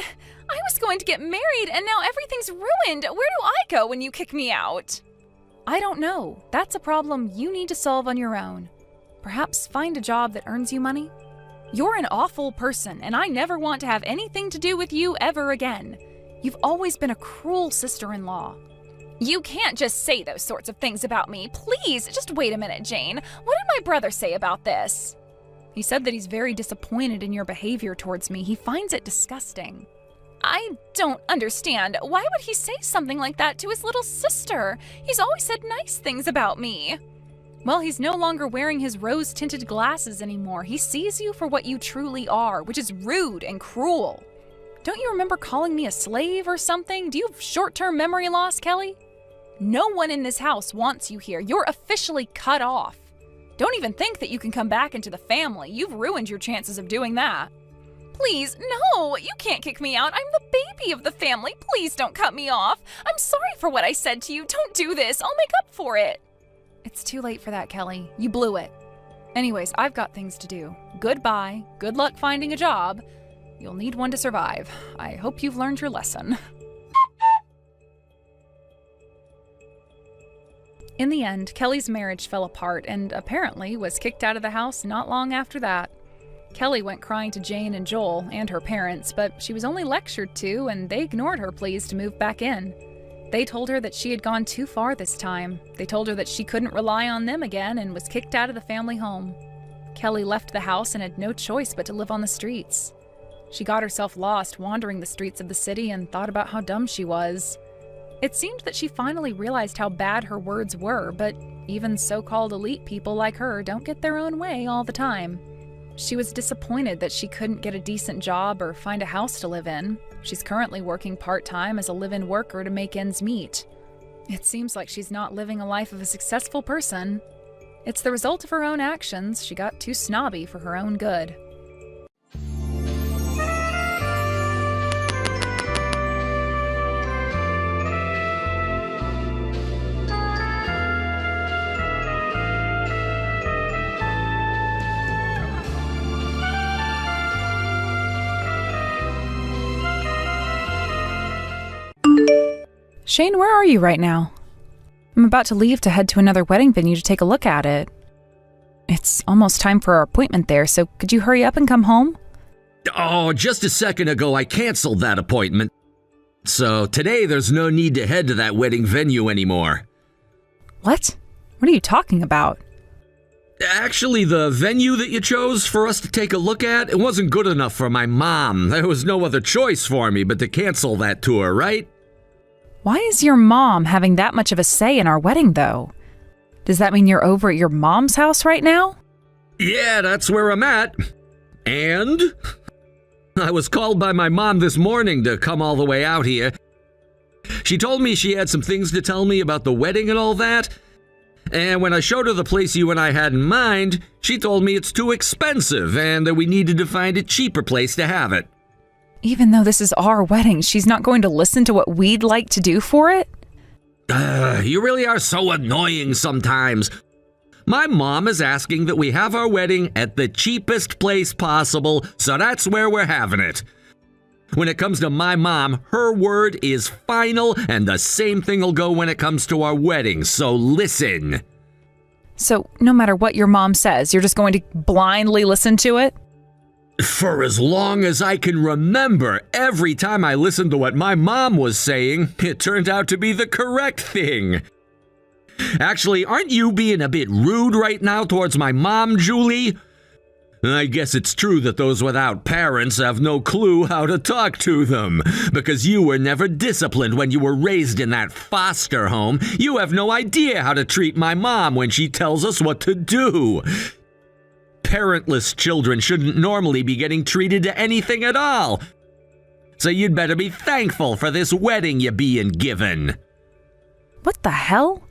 I was going to get married, and now everything's ruined. Where do I go when you kick me out? I don't know. That's a problem you need to solve on your own. Perhaps find a job that earns you money. You're an awful person, and I never want to have anything to do with you ever again. You've always been a cruel sister-in-law. You can't just say those sorts of things about me. Please, just wait a minute, Jane. What did my brother say about this? He said that he's very disappointed in your behavior towards me. He finds it disgusting. I don't understand. Why would he say something like that to his little sister? He's always said nice things about me. Well, he's no longer wearing his rose-tinted glasses anymore. He sees you for what you truly are, which is rude and cruel. Don't you remember calling me a slave or something? Do you have short-term memory loss, Kelly? No one in this house wants you here. You're officially cut off. Don't even think that you can come back into the family. You've ruined your chances of doing that. Please, no, you can't kick me out. I'm the baby of the family. Please don't cut me off. I'm sorry for what I said to you. Don't do this. I'll make up for it. It's too late for that, Kelly. You blew it. Anyways, I've got things to do. Goodbye. Good luck finding a job. You'll need one to survive. I hope you've learned your lesson. In the end, Kelly's marriage fell apart and apparently was kicked out of the house not long after that. Kelly went crying to Jane and Joel and her parents, but she was only lectured to, and they ignored her pleas to move back in. They told her that she had gone too far this time. They told her that she couldn't rely on them again and was kicked out of the family home. Kelly left the house and had no choice but to live on the streets. She got herself lost wandering the streets of the city and thought about how dumb she was. It seemed that she finally realized how bad her words were, but even so-called elite people like her don't get their own way all the time. She was disappointed that she couldn't get a decent job or find a house to live in. She's currently working part-time as a live-in worker to make ends meet. It seems like she's not living a life of a successful person. It's the result of her own actions. She got too snobby for her own good. Shane, where are you right now? I'm about to leave to head to another wedding venue to take a look at it. It's almost time for our appointment there, so could you hurry up and come home? Oh, just a second ago I canceled that appointment. So today there's no need to head to that wedding venue anymore. What? What are you talking about? Actually, the venue that you chose for us to take a look at, it wasn't good enough for my mom. There was no other choice for me but to cancel that tour, right? Why is your mom having that much of a say in our wedding, though? Does that mean you're over at your mom's house right now? Yeah, that's where I'm at. And I was called by my mom this morning to come all the way out here. She told me she had some things to tell me about the wedding and all that. And when I showed her the place you and I had in mind, she told me it's too expensive and that we needed to find a cheaper place to have it. Even though this is our wedding, she's not going to listen to what we'd like to do for it? You really are so annoying sometimes. My mom is asking that we have our wedding at the cheapest place possible, so that's where we're having it. When it comes to my mom, her word is final, and the same thing will go when it comes to our wedding, so listen. So, no matter what your mom says, you're just going to blindly listen to it? For as long as I can remember, every time I listened to what my mom was saying, it turned out to be the correct thing. Actually, aren't you being a bit rude right now towards my mom, Julie? I guess it's true that those without parents have no clue how to talk to them, because you were never disciplined when you were raised in that foster home. You have no idea how to treat my mom when she tells us what to do. Parentless children shouldn't normally be getting treated to anything at all. So you'd better be thankful for this wedding you're being given. What the hell?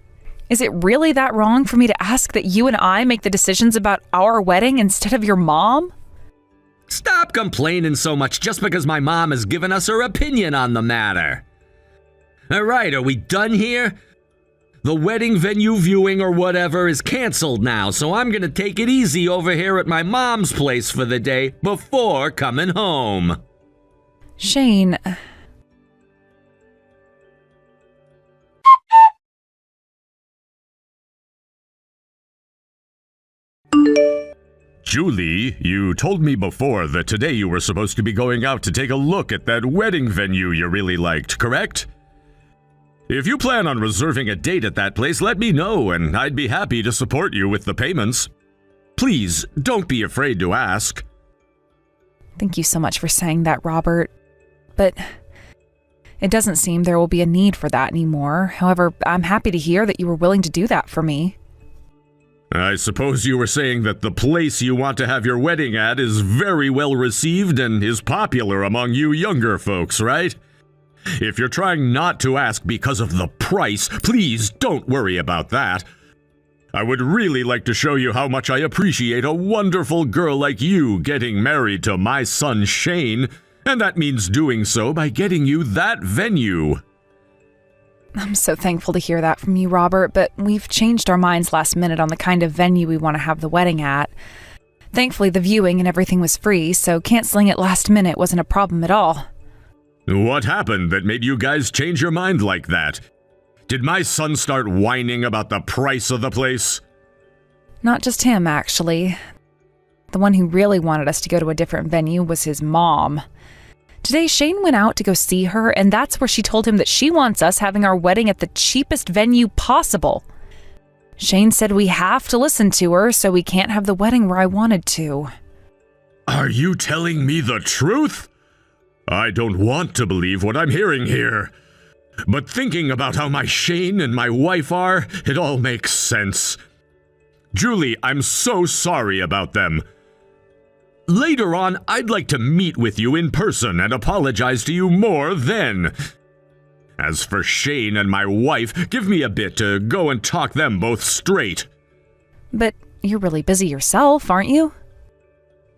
Is it really that wrong for me to ask that you and I make the decisions about our wedding instead of your mom? Stop complaining so much just because my mom has given us her opinion on the matter. All right, are we done here? The wedding venue viewing or whatever is canceled now, so I'm gonna take it easy over here at my mom's place for the day before coming home. Shane, Julie, you told me before that today you were supposed to be going out to take a look at that wedding venue you really liked, correct? If you plan on reserving a date at that place, let me know and I'd be happy to support you with the payments. Please, don't be afraid to ask. thank you so much for saying that, Robert. But it doesn't seem there will be a need for that anymore. However, I'm happy to hear that you were willing to do that for me. I suppose you were saying that the place you want to have your wedding at is very well received and is popular among you younger folks, right? If you're trying not to ask because of the price, please don't worry about that. I would really like to show you how much I appreciate a wonderful girl like you getting married to my son Shane, and that means doing so by getting you that venue. I'm so thankful to hear that from you, Robert, but we've changed our minds last minute on the kind of venue we want to have the wedding at. Thankfully, the viewing and everything was free, so canceling it last minute wasn't a problem at all. What happened that made you guys change your mind like that? Did my son start whining about the price of the place? Not just him, actually. The one who really wanted us to go to a different venue was his mom. Today, Shane went out to go see her, and that's where she told him that she wants us having our wedding at the cheapest venue possible. Shane said we have to listen to her, so we can't have the wedding where I wanted to. Are you telling me the truth? I don't want to believe what I'm hearing here. But thinking about how my Shane and my wife are, it all makes sense. Julie, I'm so sorry about them. Later on, I'd like to meet with you in person and apologize to you more then. As for Shane and my wife, give me a bit to go and talk them both straight. But you're really busy yourself, aren't you?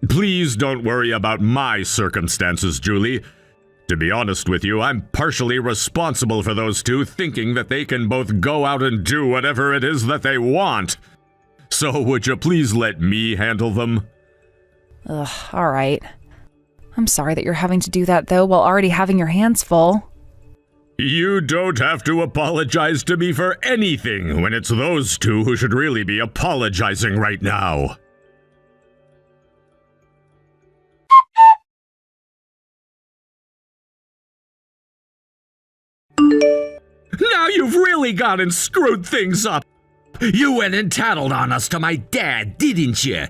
Please don't worry about my circumstances, Julie. To be honest with you, I'm partially responsible for those two thinking that they can both go out and do whatever it is that they want. So would you please let me handle them? Ugh, all right. I'm sorry that you're having to do that, though, while already having your hands full. You don't have to apologize to me for anything when it's those two who should really be apologizing right now. Now you've really gone and screwed things up. You went and tattled on us to my dad, didn't you?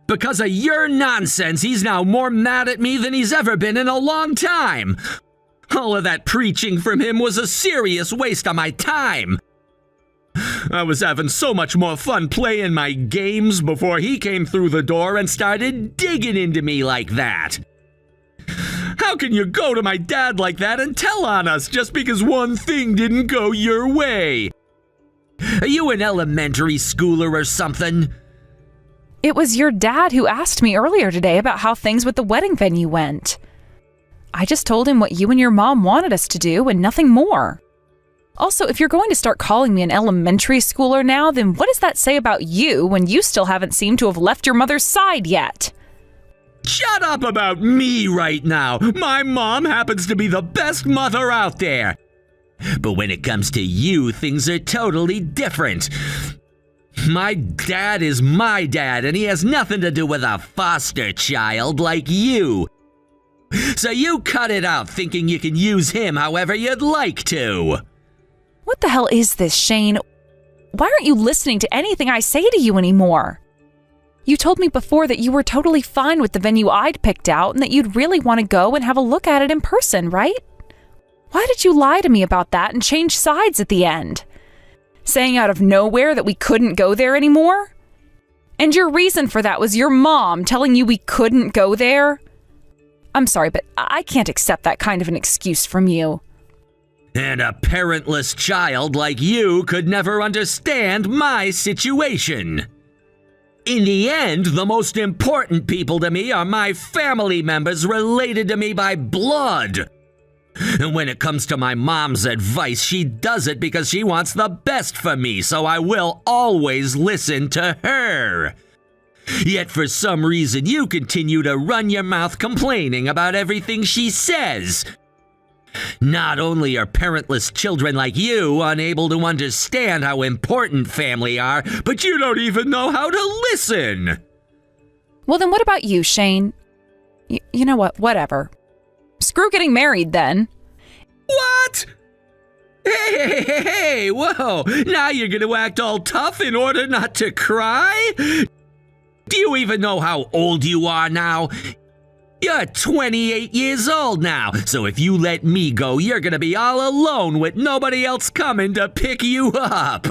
Because of your nonsense, he's now more mad at me than he's ever been in a long time. All of that preaching from him was a serious waste of my time. I was having so much more fun playing my games before he came through the door and started digging into me like that. How can you go to my dad like that and tell on us just because one thing didn't go your way? Are you an elementary schooler or something? It was your dad who asked me earlier today about how things with the wedding venue went. I just told him what you and your mom wanted us to do and nothing more. Also, if you're going to start calling me an elementary schooler now, then what does that say about you when you still haven't seemed to have left your mother's side yet? Shut up about me right now. My mom happens to be the best mother out there. But when it comes to you, things are totally different. My dad is my dad, and he has nothing to do with a foster child like you. So you cut it out thinking you can use him however you'd like to. What the hell is this, Shane? Why aren't you listening to anything I say to you anymore? You told me before that you were totally fine with the venue I'd picked out and that you'd really want to go and have a look at it in person, right? Why did you lie to me about that and change sides at the end? Saying out of nowhere that we couldn't go there anymore? And your reason for that was your mom telling you we couldn't go there? I'm sorry, but I can't accept that kind of an excuse from you. And a parentless child like you could never understand my situation. In the end, the most important people to me are my family members related to me by blood. And when it comes to my mom's advice, she does it because she wants the best for me, so I will always listen to her. Yet for some reason, you continue to run your mouth complaining about everything she says. Not only are parentless children like you unable to understand how important family are, but you don't even know how to listen. Well, then what about you, Shane? You know what? Whatever. Screw getting married, then. What? Hey, whoa. Now you're going to act all tough in order not to cry? Do you even know how old you are now? You're 28 years old now, so if you let me go, you're gonna be all alone with nobody else coming to pick you up.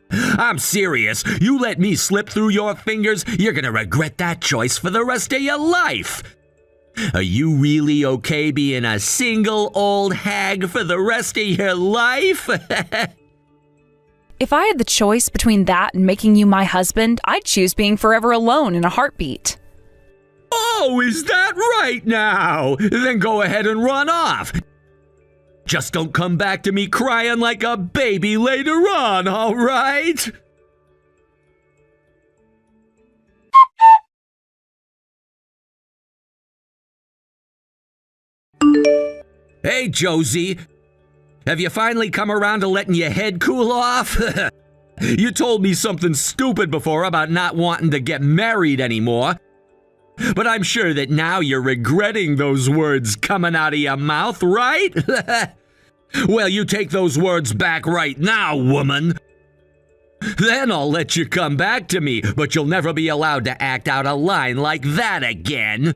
I'm serious. You let me slip through your fingers, you're gonna regret that choice for the rest of your life. Are you really okay being a single old hag for the rest of your life? If I had the choice between that and making you my husband, I'd choose being forever alone in a heartbeat. Oh, is that right now? Then go ahead and run off. Just don't come back to me crying like a baby later on, all right? Hey, Josie. Have you finally come around to letting your head cool off? You told me something stupid before about not wanting to get married anymore. But I'm sure that now you're regretting those words coming out of your mouth, right? Well, you take those words back right now, woman. Then I'll let you come back to me, but you'll never be allowed to act out a line like that again.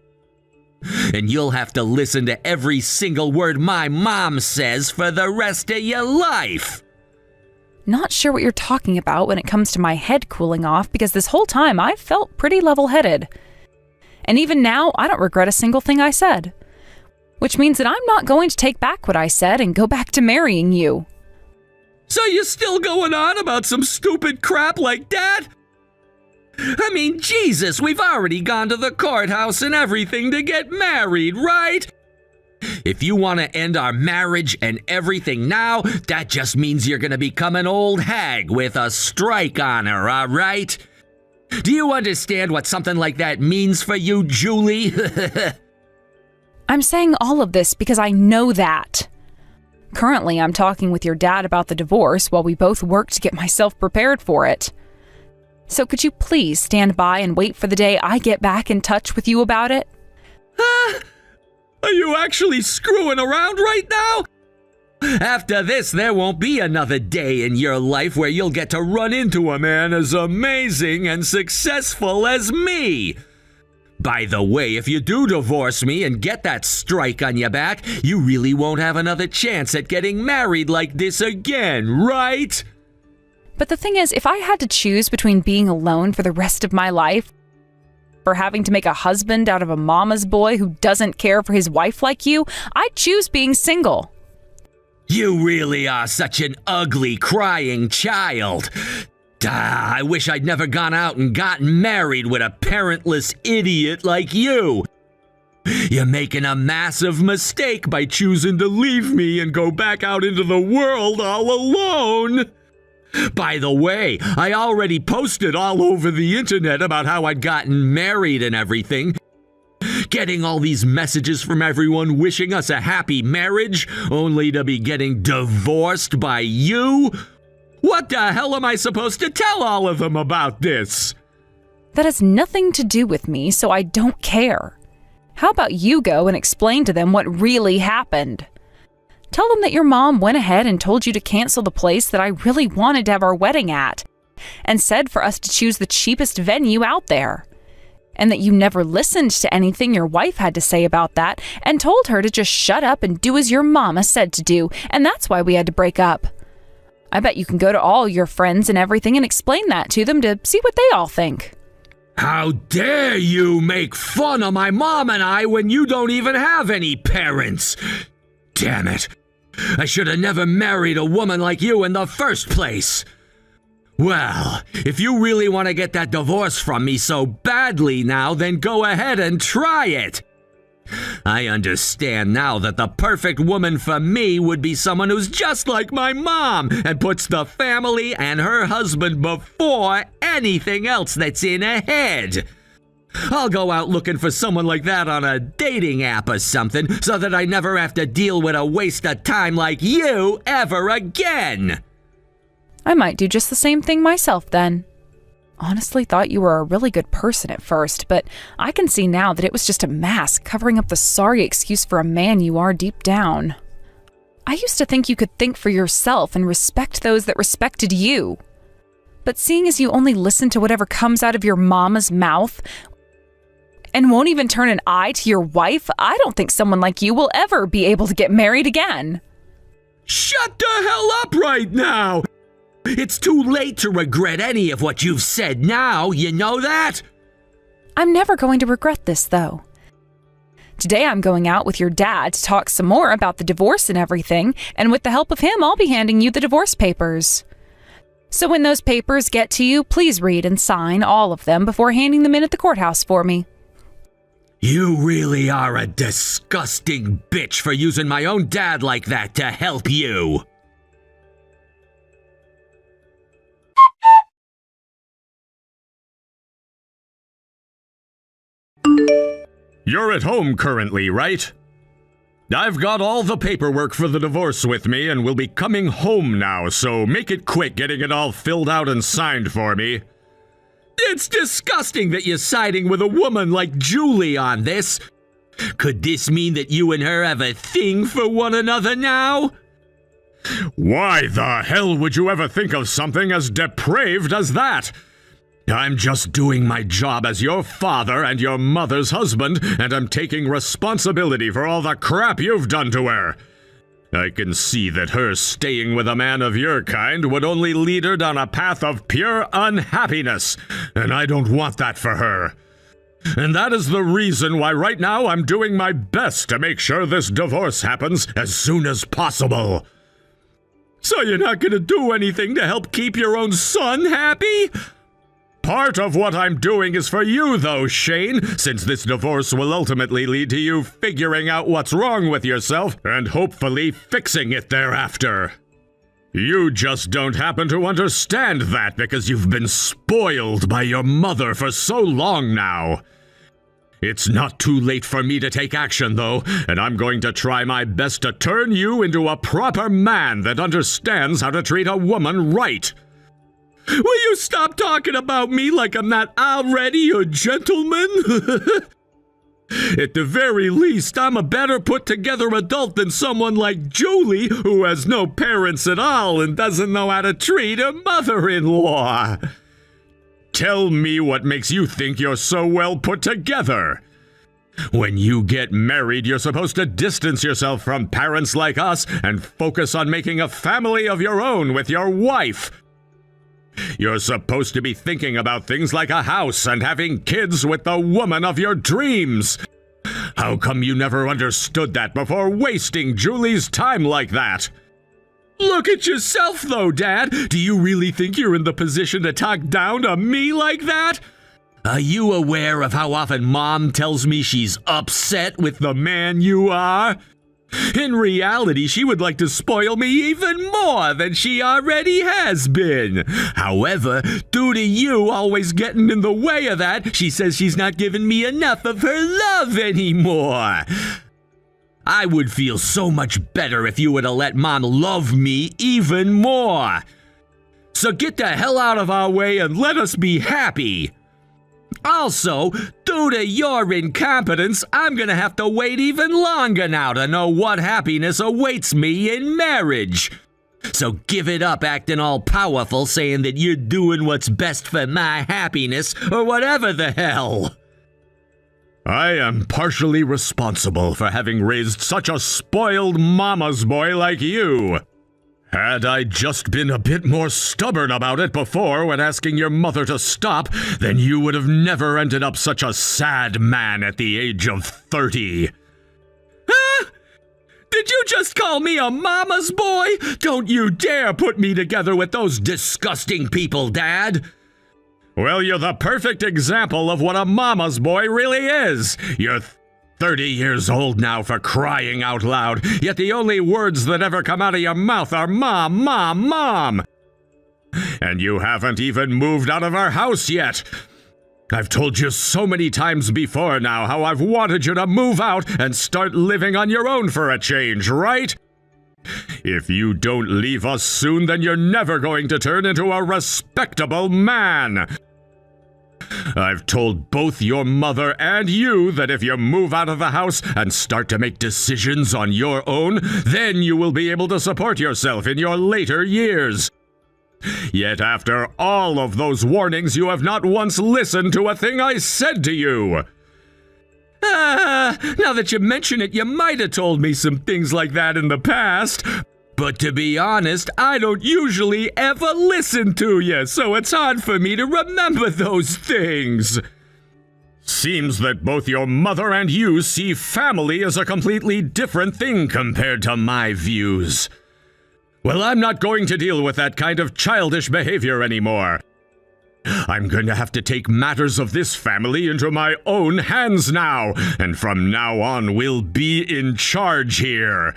And you'll have to listen to every single word my mom says for the rest of your life. Not sure what you're talking about when it comes to my head cooling off, because this whole time I've felt pretty level-headed. And even now, I don't regret a single thing I said. Which means that I'm not going to take back what I said and go back to marrying you. So you're still going on about some stupid crap like that? I mean, Jesus, we've already gone to the courthouse and everything to get married, right? If you want to end our marriage and everything now, that just means you're going to become an old hag with a strike on her, all right? Do you understand what something like that means for you, Julie? I'm saying all of this because I know that. Currently, I'm talking with your dad about the divorce while we both work to get myself prepared for it. So could you please stand by and wait for the day I get back in touch with you about it? Are you actually screwing around right now? After this, there won't be another day in your life where you'll get to run into a man as amazing and successful as me. By the way, if you do divorce me and get that strike on your back, you really won't have another chance at getting married like this again, right? But the thing is, if I had to choose between being alone for the rest of my life or having to make a husband out of a mama's boy who doesn't care for his wife like you, I'd choose being single. You really are such an ugly, crying child. I wish I'd never gone out and gotten married with a parentless idiot like you. You're making a massive mistake by choosing to leave me and go back out into the world all alone. By the way, I already posted all over the internet about how I'd gotten married and everything. Getting all these messages from everyone wishing us a happy marriage, only to be getting divorced by you? What the hell am I supposed to tell all of them about this? That has nothing to do with me, so I don't care. How about you go and explain to them what really happened? Tell them that your mom went ahead and told you to cancel the place that I really wanted to have our wedding at, and said for us to choose the cheapest venue out there. And that you never listened to anything your wife had to say about that, and told her to just shut up and do as your mama said to do, and that's why we had to break up. I bet you can go to all your friends and everything and explain that to them to see what they all think. How dare you make fun of my mom and I when you don't even have any parents? Damn it. I should have never married a woman like you in the first place. Well, if you really want to get that divorce from me so badly now, then go ahead and try it. I understand now that the perfect woman for me would be someone who's just like my mom and puts the family and her husband before anything else that's in her head. I'll go out looking for someone like that on a dating app or something so that I never have to deal with a waste of time like you ever again. I might do just the same thing myself then. Honestly thought you were a really good person at first, but I can see now that it was just a mask covering up the sorry excuse for a man you are deep down. I used to think you could think for yourself and respect those that respected you. But seeing as you only listen to whatever comes out of your mama's mouth and won't even turn an eye to your wife, I don't think someone like you will ever be able to get married again. Shut the hell up right now! It's too late to regret any of what you've said now, you know that? I'm never going to regret this, though. Today I'm going out with your dad to talk some more about the divorce and everything, and with the help of him, I'll be handing you the divorce papers. So when those papers get to you, please read and sign all of them before handing them in at the courthouse for me. You really are a disgusting bitch for using my own dad like that to help you. You're at home currently, right? I've got all the paperwork for the divorce with me and will be coming home now, so make it quick getting it all filled out and signed for me. It's disgusting that you're siding with a woman like Julie on this. Could this mean that you and her have a thing for one another now? Why the hell would you ever think of something as depraved as that? I'm just doing my job as your father and your mother's husband, and I'm taking responsibility for all the crap you've done to her. I can see that her staying with a man of your kind would only lead her down a path of pure unhappiness, and I don't want that for her. And that is the reason why right now I'm doing my best to make sure this divorce happens as soon as possible. So you're not gonna do anything to help keep your own son happy? Part of what I'm doing is for you, though, Shane, since this divorce will ultimately lead to you figuring out what's wrong with yourself and hopefully fixing it thereafter. You just don't happen to understand that because you've been spoiled by your mother for so long now. It's not too late for me to take action, though, and I'm going to try my best to turn you into a proper man that understands how to treat a woman right. Will you stop talking about me like I'm not already a gentleman? At the very least, I'm a better put-together adult than someone like Julie, who has no parents at all and doesn't know how to treat a mother-in-law. Tell me what makes you think you're so well put together. When you get married, you're supposed to distance yourself from parents like us and focus on making a family of your own with your wife. You're supposed to be thinking about things like a house and having kids with the woman of your dreams. How come you never understood that before wasting Julie's time like that? Look at yourself, though, Dad. Do you really think you're in the position to talk down to me like that? Are you aware of how often Mom tells me she's upset with the man you are? In reality, she would like to spoil me even more than she already has been. However, due to you always getting in the way of that, she says she's not giving me enough of her love anymore. I would feel so much better if you were to let Mom love me even more. So get the hell out of our way and let us be happy. Also, due to your incompetence, I'm gonna have to wait even longer now to know what happiness awaits me in marriage. So give it up acting all powerful, saying that you're doing what's best for my happiness, or whatever the hell. I am partially responsible for having raised such a spoiled mama's boy like you. Had I just been a bit more stubborn about it before when asking your mother to stop, then you would have never ended up such a sad man at the age of 30. Huh? Did you just call me a mama's boy? Don't you dare put me together with those disgusting people, Dad. Well, you're the perfect example of what a mama's boy really is. You're 30 years old now, for crying out loud, yet the only words that ever come out of your mouth are Mom, Mom, Mom! And you haven't even moved out of our house yet! I've told you so many times before now how I've wanted you to move out and start living on your own for a change, right? If you don't leave us soon, then you're never going to turn into a respectable man! I've told both your mother and you that if you move out of the house and start to make decisions on your own, then you will be able to support yourself in your later years. Yet after all of those warnings, you have not once listened to a thing I said to you. Now that you mention it, you might have told me some things like that in the past. But to be honest, I don't usually ever listen to you, so it's hard for me to remember those things. Seems that both your mother and you see family as a completely different thing compared to my views. Well, I'm not going to deal with that kind of childish behavior anymore. I'm going to have to take matters of this family into my own hands now, and from now on we'll be in charge here.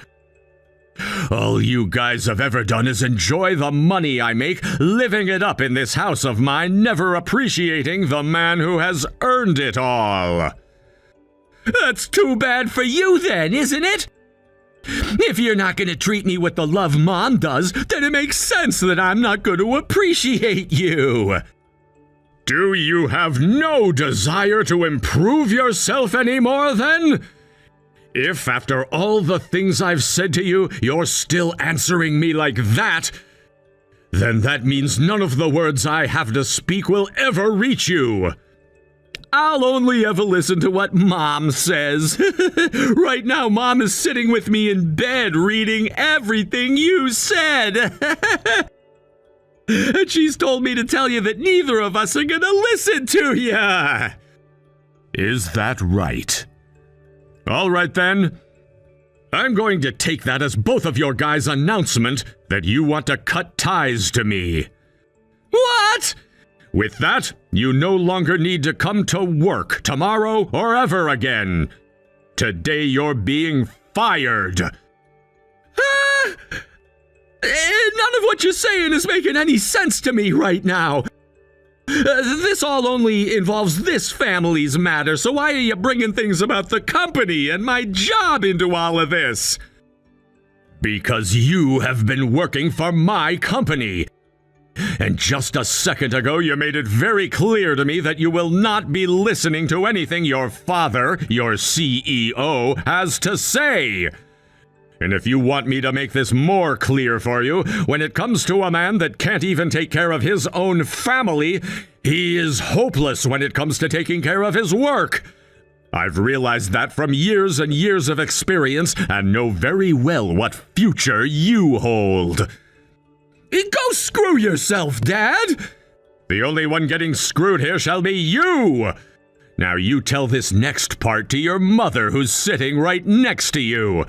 All you guys have ever done is enjoy the money I make, living it up in this house of mine, never appreciating the man who has earned it all. That's too bad for you then, isn't it? If you're not going to treat me with the love Mom does, then it makes sense that I'm not going to appreciate you. Do you have no desire to improve yourself anymore then? If, after all the things I've said to you, you're still answering me like that, then that means none of the words I have to speak will ever reach you. I'll only ever listen to what Mom says. Right now, Mom is sitting with me in bed reading everything you said. And she's told me to tell you that neither of us are gonna listen to you. Is that right? All right then. I'm going to take that as both of your guys' announcement that you want to cut ties to me. What? With that, you no longer need to come to work tomorrow or ever again. Today you're being fired. None of what you're saying is making any sense to me right now. This all only involves this family's matter, so why are you bringing things about the company and my job into all of this? Because you have been working for my company. And just a second ago, you made it very clear to me that you will not be listening to anything your father, your CEO, has to say. And if you want me to make this more clear for you, when it comes to a man that can't even take care of his own family, he is hopeless when it comes to taking care of his work. I've realized that from years and years of experience and know very well what future you hold. Go screw yourself, Dad! The only one getting screwed here shall be you! Now you tell this next part to your mother who's sitting right next to you.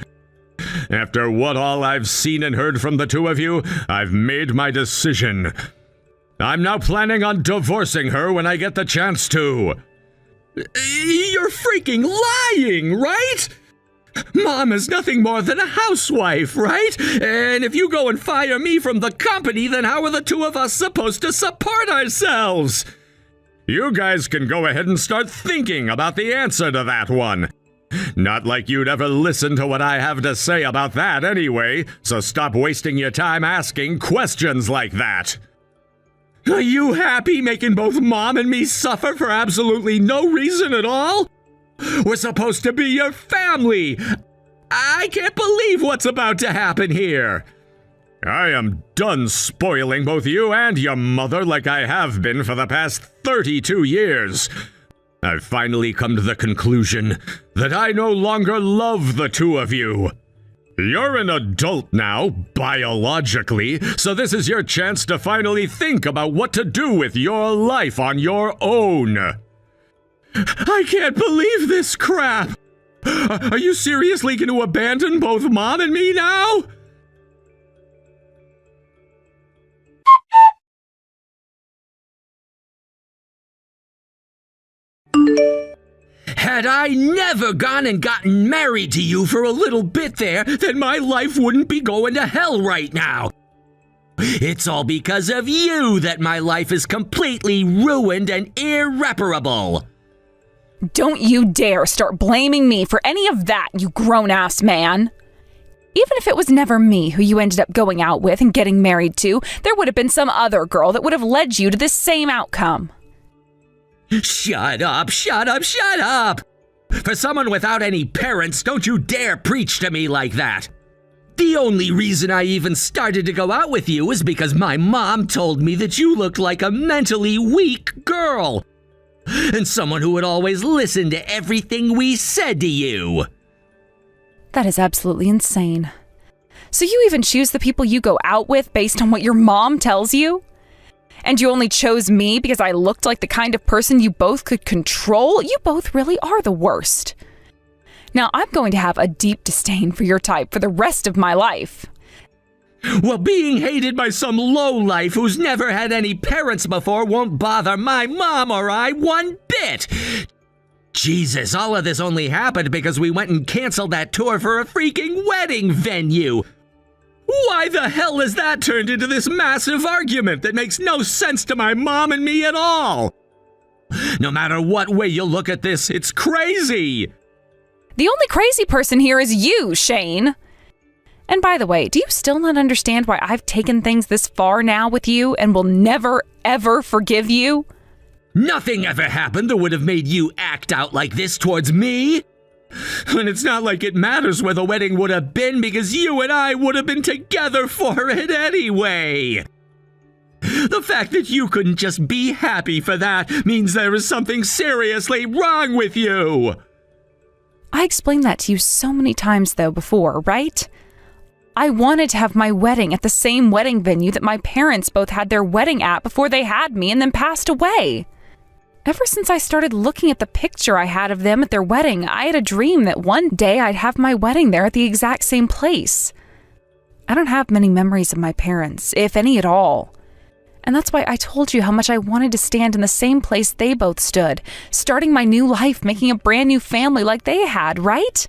After what all I've seen and heard from the two of you, I've made my decision. I'm now planning on divorcing her when I get the chance to. You're freaking lying, right? Mom is nothing more than a housewife, right? And if you go and fire me from the company, then how are the two of us supposed to support ourselves? You guys can go ahead and start thinking about the answer to that one. Not like you'd ever listen to what I have to say about that anyway, so stop wasting your time asking questions like that. Are you happy making both Mom and me suffer for absolutely no reason at all? We're supposed to be your family. I can't believe what's about to happen here. I am done spoiling both you and your mother like I have been for the past 32 years. I've finally come to the conclusion that I no longer love the two of you. You're an adult now, biologically, so this is your chance to finally think about what to do with your life on your own. I can't believe this crap! Are you seriously going to abandon both Mom and me now? Had I never gone and gotten married to you for a little bit there, then my life wouldn't be going to hell right now. It's all because of you that my life is completely ruined and irreparable. Don't you dare start blaming me for any of that, you grown-ass man. Even if it was never me who you ended up going out with and getting married to, there would have been some other girl that would have led you to this same outcome. Shut up, shut up, shut up! For someone without any parents, don't you dare preach to me like that. The only reason I even started to go out with you is because my mom told me that you looked like a mentally weak girl. And someone who would always listen to everything we said to you. That is absolutely insane. So you even choose the people you go out with based on what your mom tells you? And you only chose me because I looked like the kind of person you both could control? You both really are the worst. Now I'm going to have a deep disdain for your type for the rest of my life. Well, being hated by some lowlife who's never had any parents before won't bother my mom or I one bit. Jesus, all of this only happened because we went and canceled that tour for a freaking wedding venue. Why the hell has that turned into this massive argument that makes no sense to my mom and me at all? No matter what way you look at this, it's crazy. The only crazy person here is you, Shane. And by the way, do you still not understand why I've taken things this far now with you and will never, ever forgive you? Nothing ever happened that would have made you act out like this towards me. And it's not like it matters where the wedding would have been because you and I would have been together for it anyway. The fact that you couldn't just be happy for that means there is something seriously wrong with you. I explained that to you so many times though before, right? I wanted to have my wedding at the same wedding venue that my parents both had their wedding at before they had me and then passed away. Ever since I started looking at the picture I had of them at their wedding, I had a dream that one day I'd have my wedding there at the exact same place. I don't have many memories of my parents, if any at all. And that's why I told you how much I wanted to stand in the same place they both stood, starting my new life, making a brand new family like they had, right?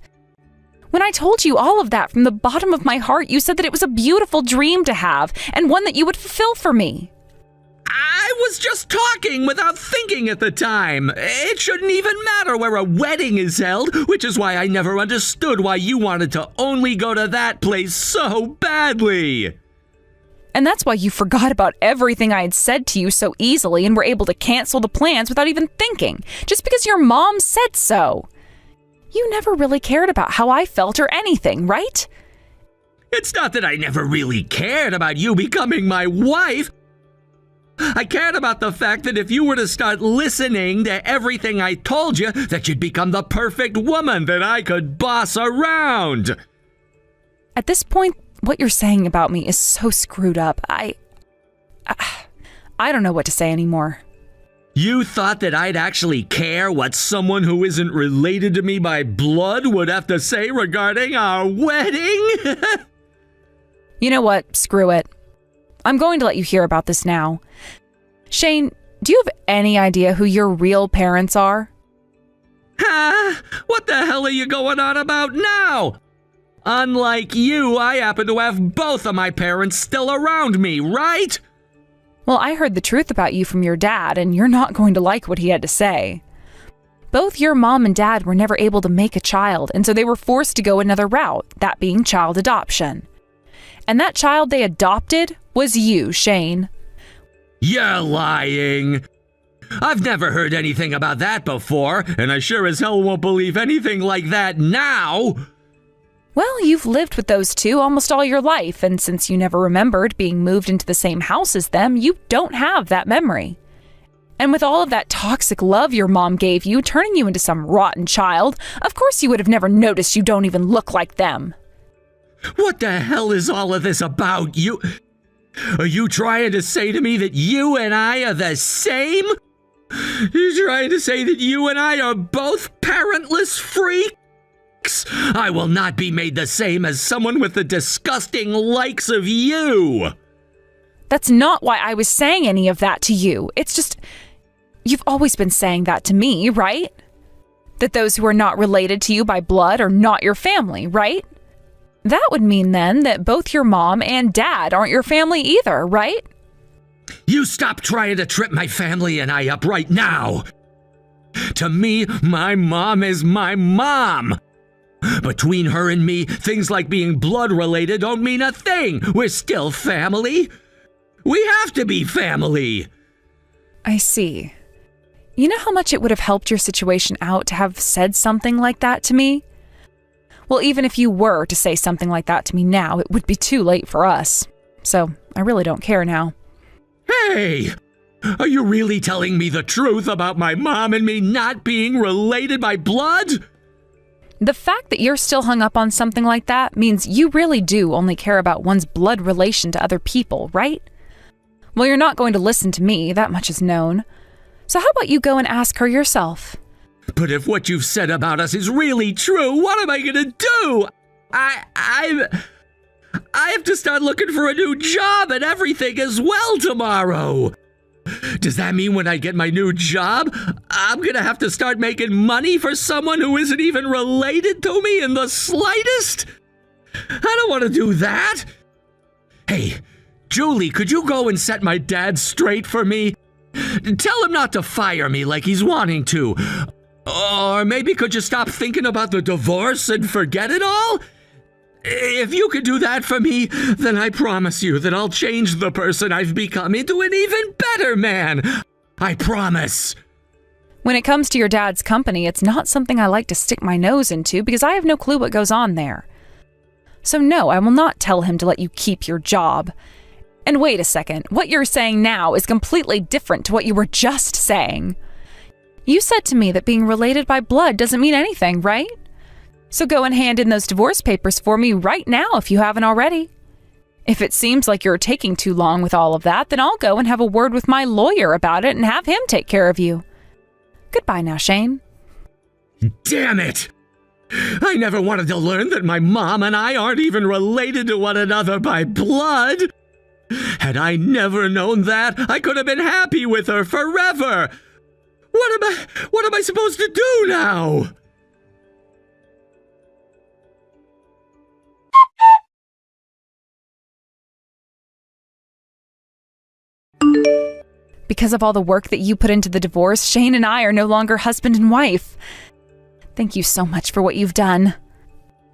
When I told you all of that from the bottom of my heart, you said that it was a beautiful dream to have and one that you would fulfill for me. I was just talking without thinking at the time. It shouldn't even matter where a wedding is held, which is why I never understood why you wanted to only go to that place so badly. And that's why you forgot about everything I had said to you so easily and were able to cancel the plans without even thinking, just because your mom said so. You never really cared about how I felt or anything, right? It's not that I never really cared about you becoming my wife. I cared about the fact that if you were to start listening to everything I told you, that you'd become the perfect woman that I could boss around. At this point, what you're saying about me is so screwed up. I don't know what to say anymore. You thought that I'd actually care what someone who isn't related to me by blood would have to say regarding our wedding? You know what? Screw it. I'm going to let you hear about this now. Shane, do you have any idea who your real parents are? Huh? What the hell are you going on about now? Unlike you, I happen to have both of my parents still around me, right? Well, I heard the truth about you from your dad, and you're not going to like what he had to say. Both your mom and dad were never able to make a child, and so they were forced to go another route, that being child adoption. And that child they adopted was you, Shane. You're lying. I've never heard anything about that before, and I sure as hell won't believe anything like that now. Well, you've lived with those two almost all your life, and since you never remembered being moved into the same house as them, you don't have that memory. And with all of that toxic love your mom gave you, turning you into some rotten child, of course you would have never noticed you don't even look like them. What the hell is all of this about? Are you trying to say to me that you and I are the same? You're trying to say that you and I are both parentless freaks? I will not be made the same as someone with the disgusting likes of you. That's not why I was saying any of that to you. It's just, you've always been saying that to me, right? That those who are not related to you by blood are not your family, right? That would mean then that both your mom and dad aren't your family either, right? You stop trying to trip my family and I up right now! To me, my mom is my mom! Between her and me, things like being blood related don't mean a thing! We're still family! We have to be family! I see. You know how much it would have helped your situation out to have said something like that to me? Well, even if you were to say something like that to me now, it would be too late for us. So, I really don't care now. Hey! Are you really telling me the truth about my mom and me not being related by blood? The fact that you're still hung up on something like that means you really do only care about one's blood relation to other people, right? Well, you're not going to listen to me, that much is known. So how about you go and ask her yourself? But if what you've said about us is really true, what am I gonna do? I have to start looking for a new job and everything as well tomorrow. Does that mean when I get my new job, I'm gonna have to start making money for someone who isn't even related to me in the slightest? I don't want to do that. Hey, Julie, could you go and set my dad straight for me? Tell him not to fire me like he's wanting to. Or maybe could you stop thinking about the divorce and forget it all? If you could do that for me, then I promise you that I'll change the person I've become into an even better man. I promise. When it comes to your dad's company, it's not something I like to stick my nose into because I have no clue what goes on there. So no, I will not tell him to let you keep your job. And wait a second, what you're saying now is completely different to what you were just saying. You said to me that being related by blood doesn't mean anything, right? So go and hand in those divorce papers for me right now if you haven't already. If it seems like you're taking too long with all of that, then I'll go and have a word with my lawyer about it and have him take care of you. Goodbye now, Shane. Damn it! I never wanted to learn that my mom and I aren't even related to one another by blood. Had I never known that, I could have been happy with her forever. What am I supposed to do now? Because of all the work that you put into the divorce, Shane and I are no longer husband and wife. Thank you so much for what you've done.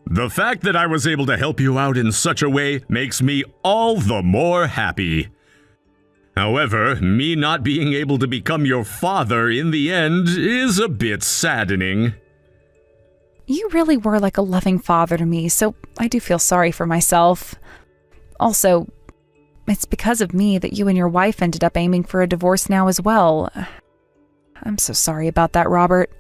The fact that I was able to help you out in such a way makes me all the more happy. However, me not being able to become your father in the end is a bit saddening. You really were like a loving father to me, so I do feel sorry for myself. Also, it's because of me that you and your wife ended up aiming for a divorce now as well. I'm so sorry about that, Robert.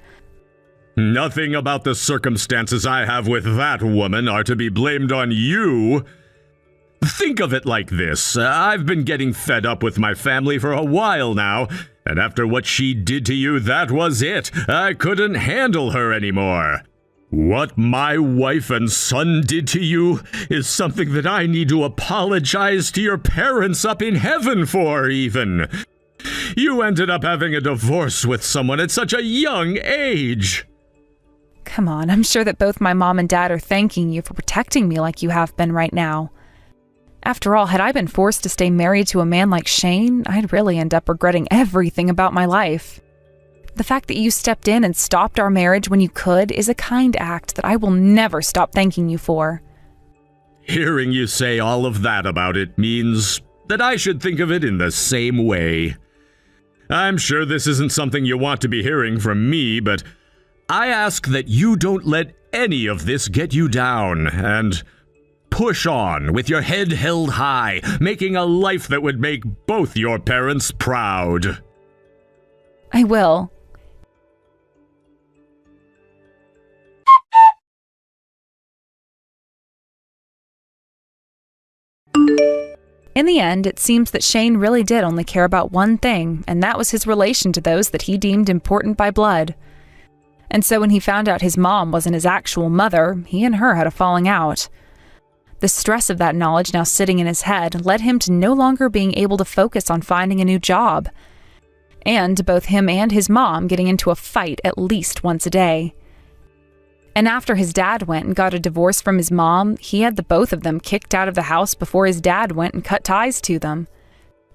Nothing about the circumstances I have with that woman are to be blamed on you. Think of it like this. I've been getting fed up with my family for a while now, and after what she did to you, that was it. I couldn't handle her anymore. What my wife and son did to you is something that I need to apologize to your parents up in heaven for, even. You ended up having a divorce with someone at such a young age. Come on, I'm sure that both my mom and dad are thanking you for protecting me like you have been right now. After all, had I been forced to stay married to a man like Shane, I'd really end up regretting everything about my life. The fact that you stepped in and stopped our marriage when you could is a kind act that I will never stop thanking you for. Hearing you say all of that about it means that I should think of it in the same way. I'm sure this isn't something you want to be hearing from me, but I ask that you don't let any of this get you down, and push on with your head held high, making a life that would make both your parents proud. I will. In the end, it seems that Shane really did only care about one thing, and that was his relation to those that he deemed important by blood. And so when he found out his mom wasn't his actual mother, he and her had a falling out. The stress of that knowledge now sitting in his head led him to no longer being able to focus on finding a new job. and both him and his mom getting into a fight at least once a day. And after his dad went and got a divorce from his mom, he had the both of them kicked out of the house before his dad went and cut ties to them.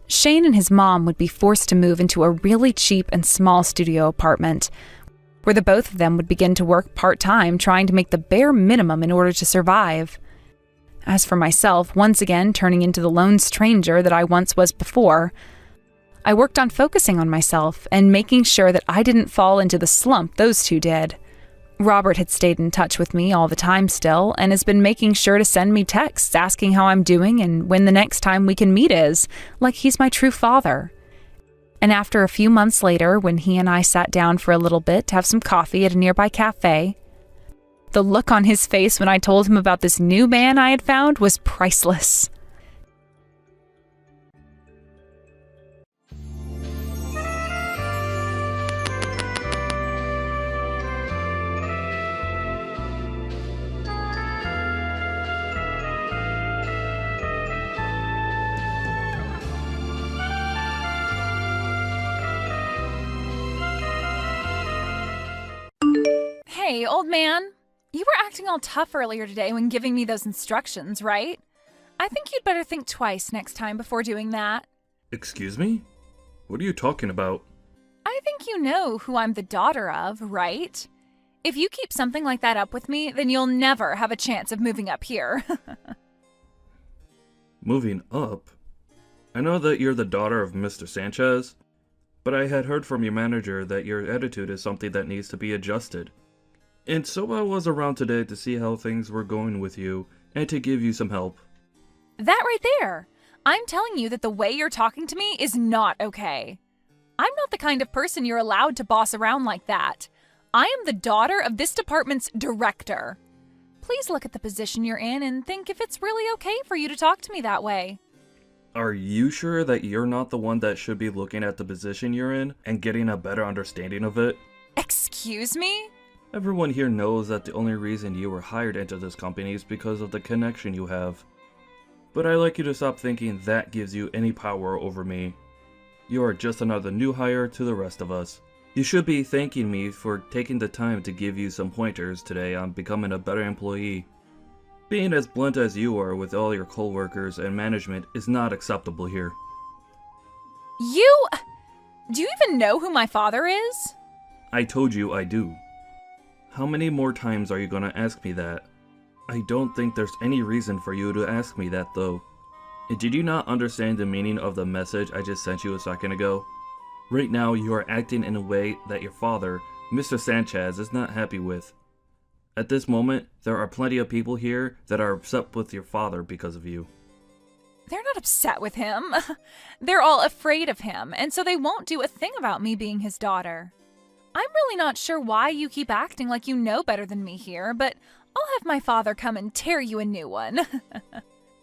Shane and his mom would be forced to move into a really cheap and small studio apartment, where the both of them would begin to work part-time trying to make the bare minimum in order to survive. As for myself, once again turning into the lone stranger that I once was before, I worked on focusing on myself and making sure that I didn't fall into the slump those two did. Robert had stayed in touch with me all the time still and has been making sure to send me texts asking how I'm doing and when the next time we can meet is, like he's my true father. And after a few months later, when he and I sat down for a little bit to have some coffee at a nearby cafe, the look on his face when I told him about this new man I had found was priceless. Hey, old man. You were acting all tough earlier today when giving me those instructions, right? I think you'd better think twice next time before doing that. Excuse me? What are you talking about? I think you know who I'm the daughter of, right? If you keep something like that up with me, then you'll never have a chance of moving up here. Moving up? I know that you're the daughter of Mr. Sanchez, but I had heard from your manager that your attitude is something that needs to be adjusted. And so I was around today to see how things were going with you and to give you some help. That right there. I'm telling you that the way you're talking to me is not okay. I'm not the kind of person you're allowed to boss around like that. I am the daughter of this department's director. Please look at the position you're in and think if it's really okay for you to talk to me that way. Are you sure that you're not the one that should be looking at the position you're in and getting a better understanding of it? Excuse me? Everyone here knows that the only reason you were hired into this company is because of the connection you have. But I'd like you to stop thinking that gives you any power over me. You are just another new hire to the rest of us. You should be thanking me for taking the time to give you some pointers today on becoming a better employee. Being as blunt as you are with all your coworkers and management is not acceptable here. Do you even know who my father is? I told you I do. How many more times are you gonna ask me that? I don't think there's any reason for you to ask me that though. Did you not understand the meaning of the message I just sent you a second ago? Right now you are acting in a way that your father, Mr. Sanchez, is not happy with. At this moment, there are plenty of people here that are upset with your father because of you. They're not upset with him. They're all afraid of him, and so they won't do a thing about me being his daughter. I'm really not sure why you keep acting like you know better than me here, but I'll have my father come and tear you a new one.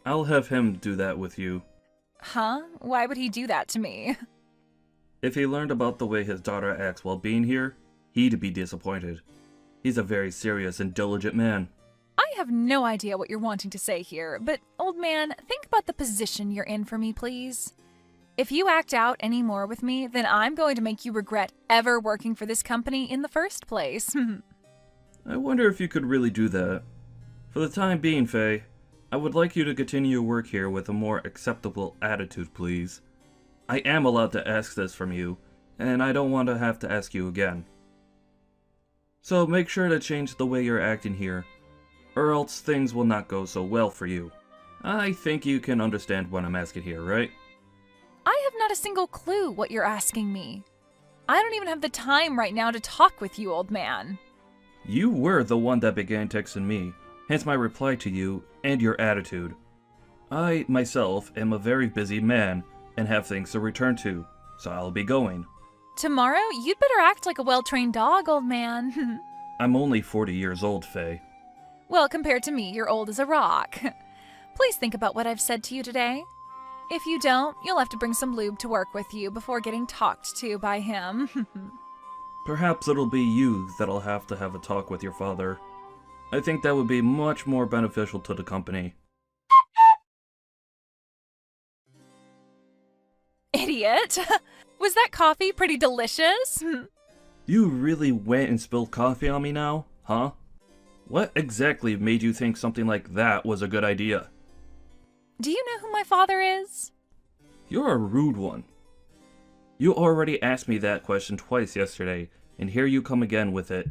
I'll have him do that with you. Huh? Why would he do that to me? If he learned about the way his daughter acts while being here, he'd be disappointed. He's a very serious and diligent man. I have no idea what you're wanting to say here, but old man, think about the position you're in for me, please. If you act out any more with me, then I'm going to make you regret ever working for this company in the first place. I wonder if you could really do that. For the time being, Faye, I would like you to continue your work here with a more acceptable attitude, please. I am allowed to ask this from you, and I don't want to have to ask you again. So make sure to change the way you're acting here, or else things will not go so well for you. I think you can understand what I'm asking here, right? I have not a single clue what you're asking me. I don't even have the time right now to talk with you, old man. You were the one that began texting me, hence my reply to you and your attitude. I, myself, am a very busy man and have things to return to, so I'll be going. Tomorrow, you'd better act like a well-trained dog, old man. I'm only 40 years old, Faye. Well, compared to me, you're old as a rock. Please think about what I've said to you today. If you don't, you'll have to bring some lube to work with you before getting talked to by him. Perhaps it'll be you that'll have to have a talk with your father. I think that would be much more beneficial to the company. Idiot! Was that coffee pretty delicious? You really went and spilled coffee on me now, huh? What exactly made you think something like that was a good idea? Do you know who my father is? You're a rude one. You already asked me that question twice yesterday, and here you come again with it.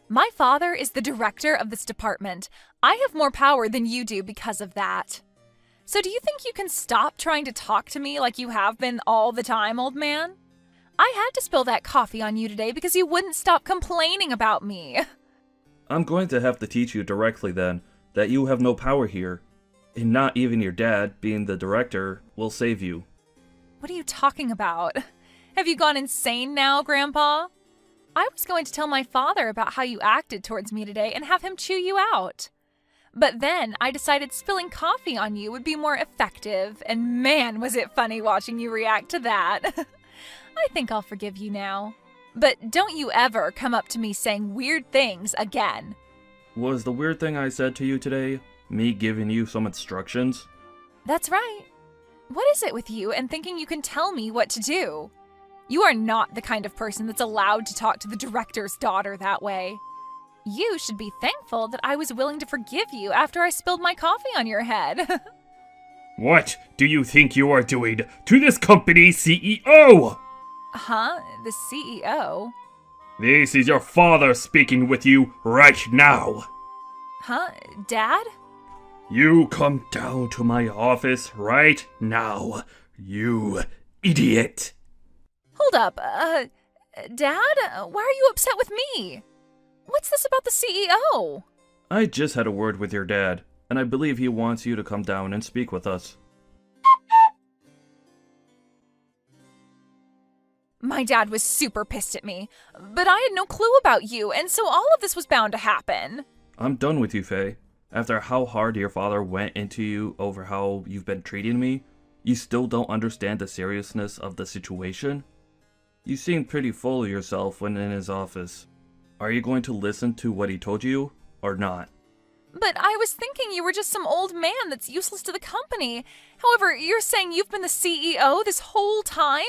My father is the director of this department. I have more power than you do because of that. So do you think you can stop trying to talk to me like you have been all the time, old man? I had to spill that coffee on you today because you wouldn't stop complaining about me. I'm going to have to teach you directly then that you have no power here, and not even your dad, being the director, will save you. What are you talking about? Have you gone insane now, Grandpa? I was going to tell my father about how you acted towards me today and have him chew you out. But then I decided spilling coffee on you would be more effective, and man, was it funny watching you react to that. I think I'll forgive you now. But don't you ever come up to me saying weird things again. Was the weird thing I said to you today me giving you some instructions? That's right. What is it with you and thinking you can tell me what to do? You are not the kind of person that's allowed to talk to the director's daughter that way. You should be thankful that I was willing to forgive you after I spilled my coffee on your head. What do you think you are doing to this company's CEO? Huh? The CEO? This is your father speaking with you right now. Huh? Dad? You come down to my office right now, you idiot. Hold up, Dad? Why are you upset with me? What's this about the CEO? I just had a word with your dad, and I believe he wants you to come down and speak with us. My dad was super pissed at me, but I had no clue about you, and so all of this was bound to happen. I'm done with you, Faye. After how hard your father went into you over how you've been treating me, you still don't understand the seriousness of the situation? You seemed pretty full of yourself when in his office. Are you going to listen to what he told you, or not? But I was thinking you were just some old man that's useless to the company. However, you're saying you've been the CEO this whole time?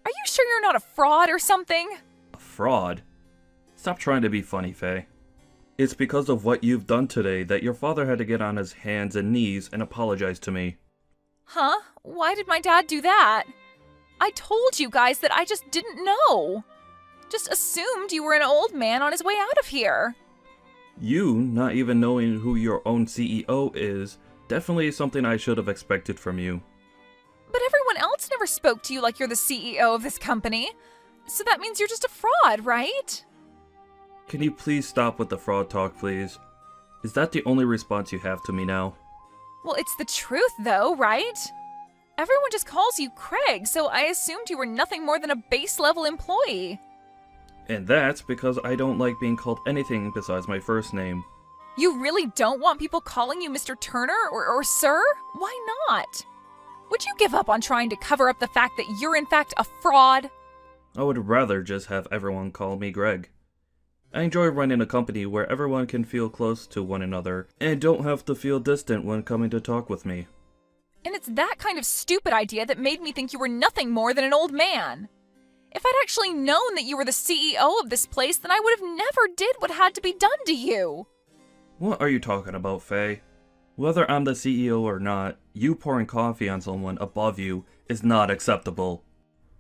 Are you sure you're not a fraud or something? A fraud? Stop trying to be funny, Faye. It's because of what you've done today that your father had to get on his hands and knees and apologize to me. Huh? Why did my dad do that? I told you guys that I just didn't know. Just assumed you were an old man on his way out of here. You not even knowing who your own CEO is definitely something I should have expected from you. But everyone else never spoke to you like you're the CEO of this company. So that means you're just a fraud, right? Can you please stop with the fraud talk, please? Is that the only response you have to me now? Well, it's the truth though, right? Everyone just calls you Craig, so I assumed you were nothing more than a base-level employee. And that's because I don't like being called anything besides my first name. You really don't want people calling you Mr. Turner or Sir? Why not? Would you give up on trying to cover up the fact that you're in fact a fraud? I would rather just have everyone call me Greg. I enjoy running a company where everyone can feel close to one another and don't have to feel distant when coming to talk with me. And it's that kind of stupid idea that made me think you were nothing more than an old man. If I'd actually known that you were the CEO of this place, then I would have never did what had to be done to you. What are you talking about, Faye? Whether I'm the CEO or not, you pouring coffee on someone above you is not acceptable.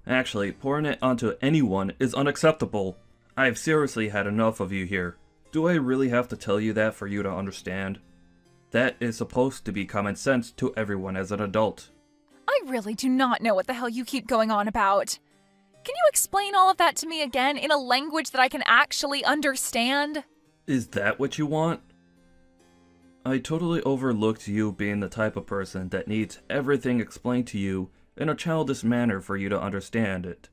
Actually, pouring it onto anyone is unacceptable. I've seriously had enough of you here. Do I really have to tell you that for you to understand? That is supposed to be common sense to everyone as an adult. I really do not know what the hell you keep going on about. Can you explain all of that to me again in a language that I can actually understand? Is that what you want? I totally overlooked you being the type of person that needs everything explained to you in a childish manner for you to understand it.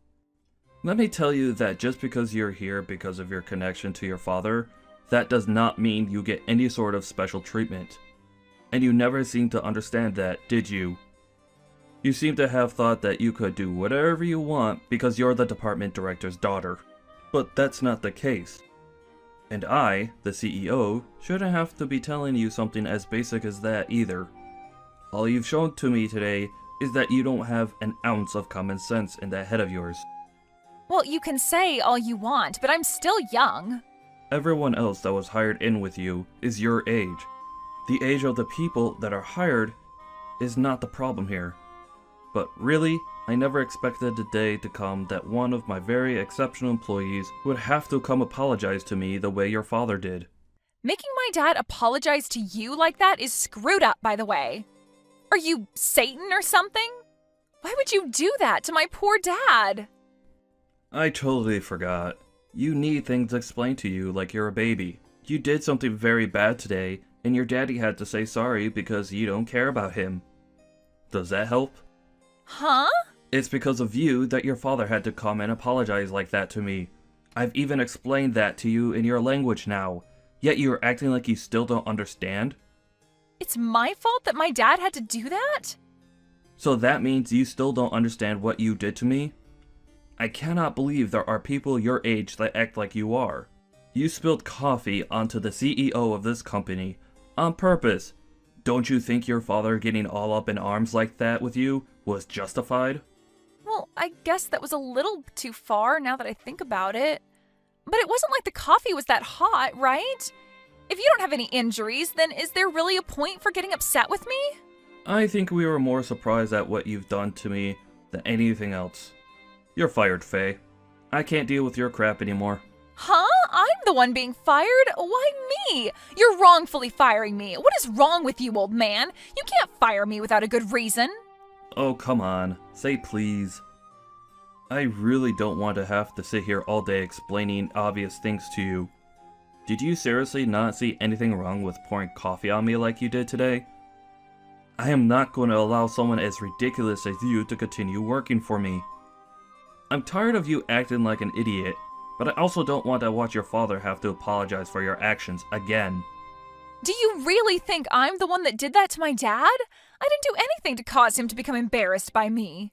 Let me tell you that just because you're here because of your connection to your father, that does not mean you get any sort of special treatment. And you never seemed to understand that, did you? You seem to have thought that you could do whatever you want because you're the department director's daughter. But that's not the case. And I, the CEO, shouldn't have to be telling you something as basic as that either. All you've shown to me today is that you don't have an ounce of common sense in that head of yours. Well, you can say all you want, but I'm still young. Everyone else that was hired in with you is your age. The age of the people that are hired is not the problem here. But really, I never expected the day to come that one of my very exceptional employees would have to come apologize to me the way your father did. Making my dad apologize to you like that is screwed up, by the way. Are you Satan or something? Why would you do that to my poor dad? I totally forgot. You need things explained to you like you're a baby. You did something very bad today, and your daddy had to say sorry because you don't care about him. Does that help? Huh? It's because of you that your father had to come and apologize like that to me. I've even explained that to you in your language now, yet you're acting like you still don't understand? It's my fault that my dad had to do that? So that means you still don't understand what you did to me? I cannot believe there are people your age that act like you are. You spilled coffee onto the CEO of this company on purpose. Don't you think your father getting all up in arms like that with you was justified? Well, I guess that was a little too far now that I think about it. But it wasn't like the coffee was that hot, right? If you don't have any injuries, then is there really a point for getting upset with me? I think we were more surprised at what you've done to me than anything else. You're fired, Faye. I can't deal with your crap anymore. Huh? I'm the one being fired? Why me? You're wrongfully firing me. What is wrong with you, old man? You can't fire me without a good reason. Oh, come on. Say please. I really don't want to have to sit here all day explaining obvious things to you. Did you seriously not see anything wrong with pouring coffee on me like you did today? I am not going to allow someone as ridiculous as you to continue working for me. I'm tired of you acting like an idiot, but I also don't want to watch your father have to apologize for your actions again. Do you really think I'm the one that did that to my dad? I didn't do anything to cause him to become embarrassed by me.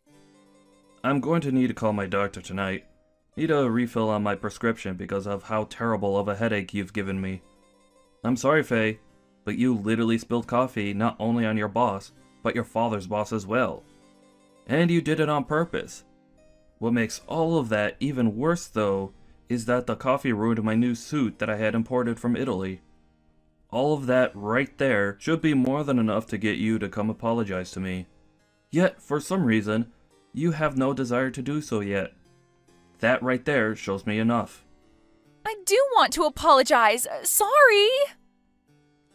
I'm going to need to call my doctor tonight. Need a refill on my prescription because of how terrible of a headache you've given me. I'm sorry, Faye, but you literally spilled coffee not only on your boss, but your father's boss as well. And you did it on purpose. What makes all of that even worse, though, is that the coffee ruined my new suit that I had imported from Italy. All of that right there should be more than enough to get you to come apologize to me. Yet, for some reason, you have no desire to do so yet. That right there shows me enough. I do want to apologize. Sorry.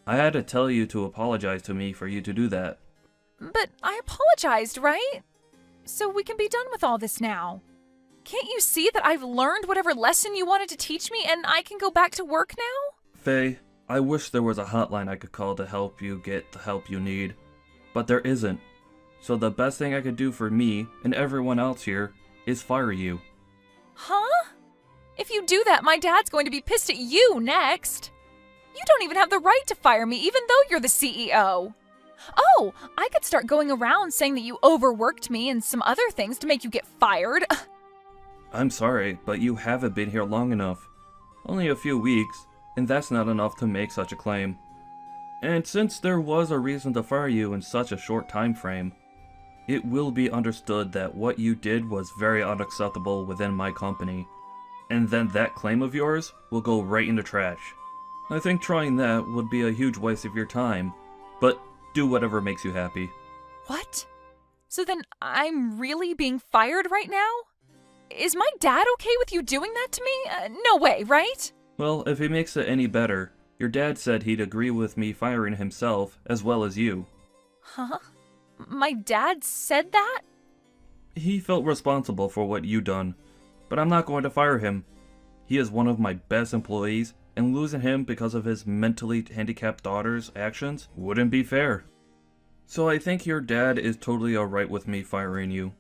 I had to tell you to apologize to me for you to do that. But I apologized, right? So we can be done with all this now. Can't you see that I've learned whatever lesson you wanted to teach me and I can go back to work now? Faye, I wish there was a hotline I could call to help you get the help you need. But there isn't. So the best thing I could do for me and everyone else here is fire you. Huh? If you do that, my dad's going to be pissed at you next. You don't even have the right to fire me, even though you're the CEO. Oh, I could start going around saying that you overworked me and some other things to make you get fired. I'm sorry, but you haven't been here long enough. Only a few weeks, and that's not enough to make such a claim. And since there was a reason to fire you in such a short time frame, it will be understood that what you did was very unacceptable within my company. And then that claim of yours will go right in the trash. I think trying that would be a huge waste of your time, but do whatever makes you happy. What? So then I'm really being fired right now? Is my dad okay with you doing that to me? No way, right? Well, if it makes it any better, your dad said he'd agree with me firing himself as well as you. Huh? My dad said that? He felt responsible for what you done, but I'm not going to fire him. He is one of my best employees, and losing him because of his mentally handicapped daughter's actions wouldn't be fair. So I think your dad is totally alright with me firing you.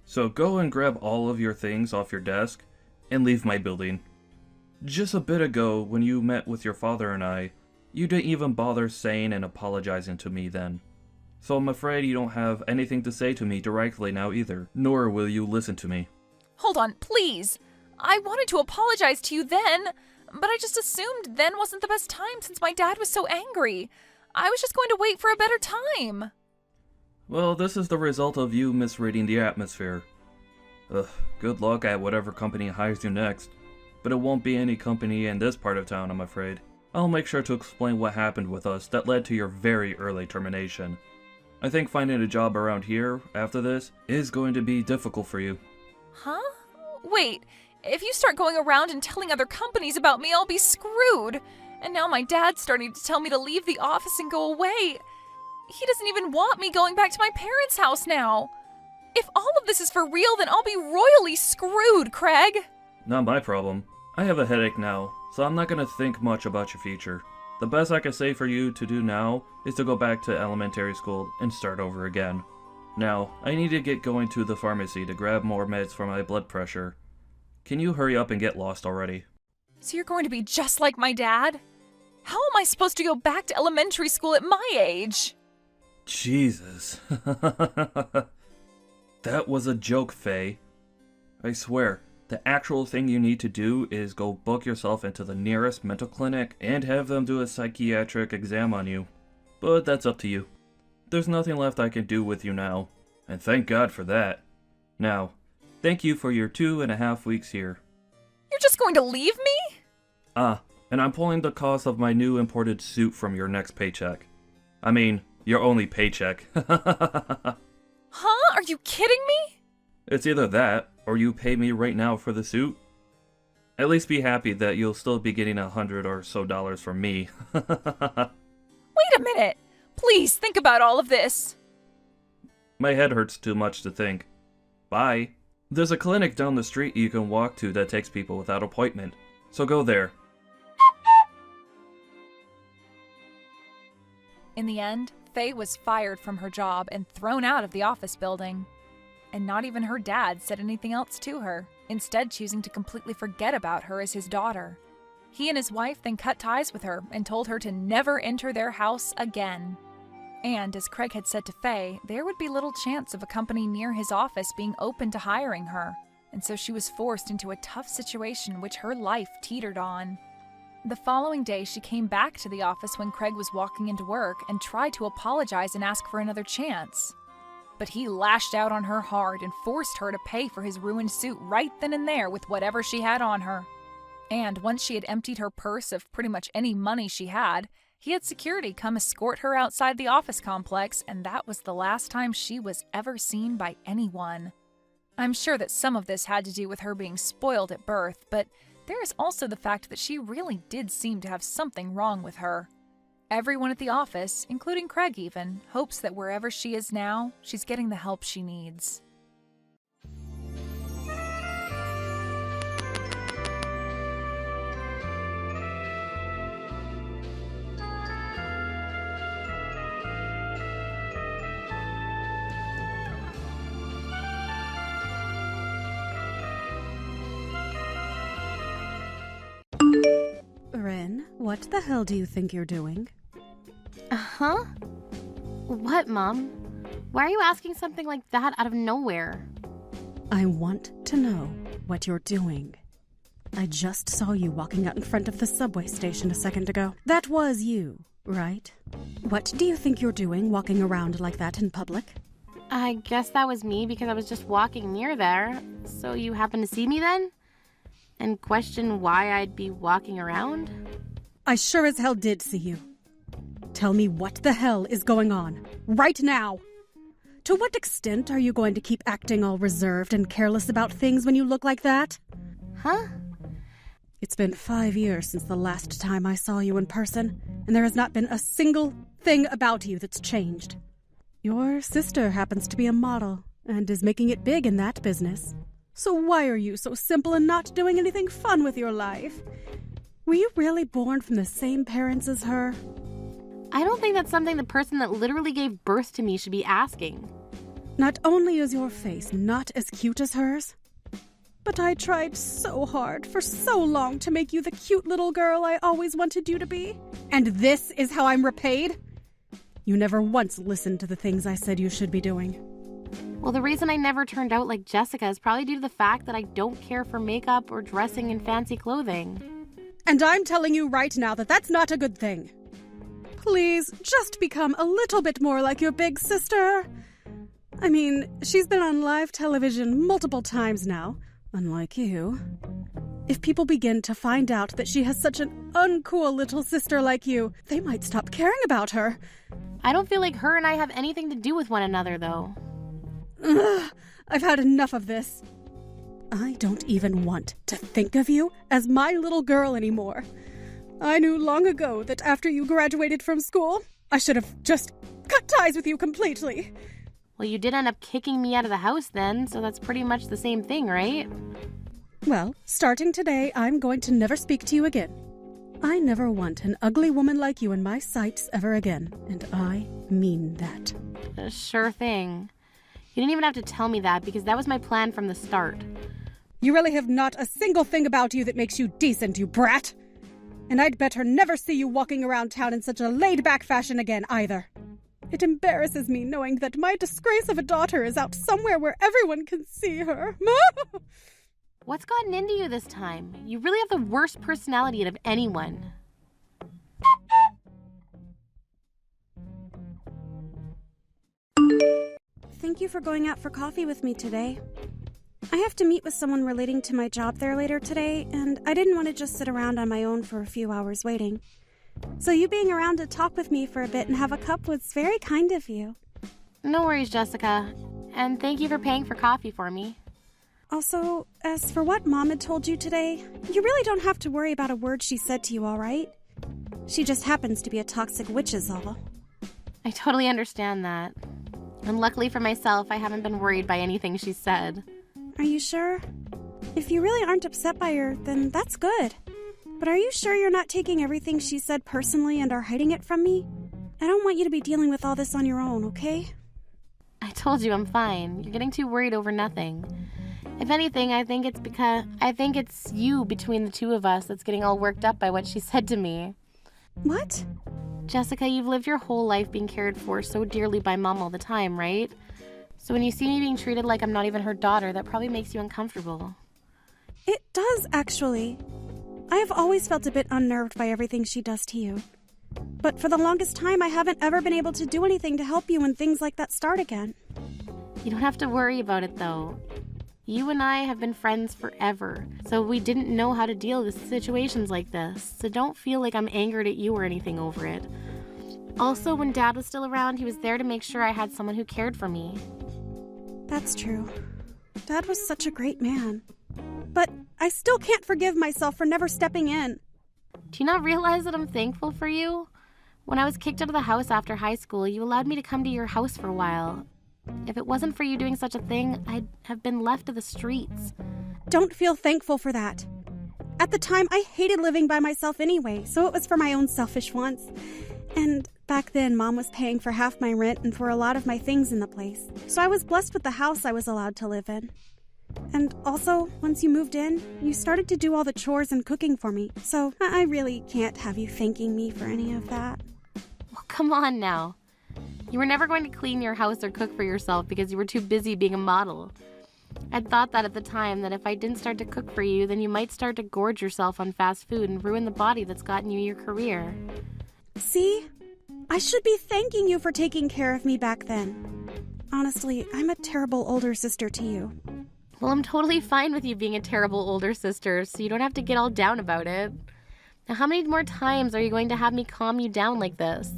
So go and grab all of your things off your desk and leave my building. Just a bit ago, when you met with your father and I, you didn't even bother saying and apologizing to me then. So I'm afraid you don't have anything to say to me directly now either, nor will you listen to me. Hold on, please. I wanted to apologize to you then, but I just assumed then wasn't the best time since my dad was so angry. I was just going to wait for a better time. Well, this is the result of you misreading the atmosphere. Ugh, good luck at whatever company hires you next. But it won't be any company in this part of town, I'm afraid. I'll make sure to explain what happened with us that led to your very early termination. I think finding a job around here, after this, is going to be difficult for you. Huh? Wait, if you start going around and telling other companies about me, I'll be screwed. And now my dad's starting to tell me to leave the office and go away. He doesn't even want me going back to my parents' house now. If all of this is for real, then I'll be royally screwed, Craig. Not my problem. I have a headache now, so I'm not gonna think much about your future. The best I can say for you to do now is to go back to elementary school and start over again. Now, I need to get going to the pharmacy to grab more meds for my blood pressure. Can you hurry up and get lost already? So you're going to be just like my dad? How am I supposed to go back to elementary school at my age? Jesus. That was a joke, Faye. I swear, the actual thing you need to do is go book yourself into the nearest mental clinic and have them do a psychiatric exam on you. But that's up to you. There's nothing left I can do with you now, and thank God for that. Now, thank you for your 2.5 weeks here. You're just going to leave me? And I'm pulling the cost of my new imported suit from your next paycheck. I mean, your only paycheck. Huh? Are you kidding me? It's either that, or you pay me right now for the suit. At least be happy that you'll still be getting $100 or so from me. Wait a minute. Please think about all of this. My head hurts too much to think. Bye. There's a clinic down the street you can walk to that takes people without appointment, so go there. In the end, Faye was fired from her job and thrown out of the office building. And not even her dad said anything else to her, instead choosing to completely forget about her as his daughter. He and his wife then cut ties with her and told her to never enter their house again. And as Craig had said to Faye, there would be little chance of a company near his office being open to hiring her, and so she was forced into a tough situation which her life teetered on. The following day, she came back to the office when Craig was walking into work and tried to apologize and ask for another chance. But he lashed out on her hard and forced her to pay for his ruined suit right then and there with whatever she had on her. And once she had emptied her purse of pretty much any money she had, he had security come escort her outside the office complex, and that was the last time she was ever seen by anyone. I'm sure that some of this had to do with her being spoiled at birth, but there is also the fact that she really did seem to have something wrong with her. Everyone at the office, including Craig even, hopes that wherever she is now, she's getting the help she needs. Ren, what the hell do you think you're doing? Huh? What, Mom? Why are you asking something like that out of nowhere? I want to know what you're doing. I just saw you walking out in front of the subway station a second ago. That was you, right? What do you think you're doing walking around like that in public? I guess that was me because I was just walking near there. So you happened to see me then? And question why I'd be walking around? I sure as hell did see you. Tell me what the hell is going on, right now. To what extent are you going to keep acting all reserved and careless about things when you look like that? Huh? It's been 5 years since the last time I saw you in person, and there has not been a single thing about you that's changed. Your sister happens to be a model, and is making it big in that business. So why are you so simple and not doing anything fun with your life? Were you really born from the same parents as her? I don't think that's something the person that literally gave birth to me should be asking. Not only is your face not as cute as hers, but I tried so hard for so long to make you the cute little girl I always wanted you to be. And this is how I'm repaid? You never once listened to the things I said you should be doing. Well, the reason I never turned out like Jessica is probably due to the fact that I don't care for makeup or dressing in fancy clothing. And I'm telling you right now that that's not a good thing. Please, just become a little bit more like your big sister. I mean, she's been on live television multiple times now, unlike you. If people begin to find out that she has such an uncool little sister like you, they might stop caring about her. I don't feel like her and I have anything to do with one another, though. Ugh, I've had enough of this. I don't even want to think of you as my little girl anymore. I knew long ago that after you graduated from school, I should have just cut ties with you completely. Well, you did end up kicking me out of the house then, so that's pretty much the same thing, right? Well, starting today, I'm going to never speak to you again. I never want an ugly woman like you in my sights ever again, and I mean that. Sure thing. You didn't even have to tell me that, because that was my plan from the start. You really have not a single thing about you that makes you decent, you brat. And I'd better never see you walking around town in such a laid-back fashion again, either. It embarrasses me knowing that my disgrace of a daughter is out somewhere where everyone can see her. What's gotten into you this time? You really have the worst personality out of anyone. Thank you for going out for coffee with me today. I have to meet with someone relating to my job there later today, and I didn't want to just sit around on my own for a few hours waiting. So you being around to talk with me for a bit and have a cup was very kind of you. No worries, Jessica. And thank you for paying for coffee for me. Also, as for what Mom had told you today, you really don't have to worry about a word she said to you, all right? She just happens to be a toxic witch is all. I totally understand that. And luckily for myself, I haven't been worried by anything she said. Are you sure? If you really aren't upset by her, then that's good. But are you sure you're not taking everything she said personally and are hiding it from me? I don't want you to be dealing with all this on your own, okay? I told you I'm fine. You're getting too worried over nothing. If anything, I think it's you between the two of us that's getting all worked up by what she said to me. What? Jessica, you've lived your whole life being cared for so dearly by Mom all the time, right? So when you see me being treated like I'm not even her daughter, that probably makes you uncomfortable. It does, actually. I have always felt a bit unnerved by everything she does to you. But for the longest time, I haven't ever been able to do anything to help you when things like that start again. You don't have to worry about it, though. You and I have been friends forever, so we didn't know how to deal with situations like this, so don't feel like I'm angered at you or anything over it. Also, when Dad was still around, he was there to make sure I had someone who cared for me. That's true. Dad was such a great man. But I still can't forgive myself for never stepping in. Do you not realize that I'm thankful for you? When I was kicked out of the house after high school, you allowed me to come to your house for a while. If it wasn't for you doing such a thing, I'd have been left to the streets. Don't feel thankful for that. At the time, I hated living by myself anyway, so it was for my own selfish wants. And back then, Mom was paying for half my rent and for a lot of my things in the place, so I was blessed with the house I was allowed to live in. And also, once you moved in, you started to do all the chores and cooking for me, so I really can't have you thanking me for any of that. Well, come on now. You were never going to clean your house or cook for yourself because you were too busy being a model. I'd thought that at the time, that if I didn't start to cook for you, then you might start to gorge yourself on fast food and ruin the body that's gotten you your career. See? I should be thanking you for taking care of me back then. Honestly, I'm a terrible older sister to you. Well, I'm totally fine with you being a terrible older sister, so you don't have to get all down about it. Now, how many more times are you going to have me calm you down like this?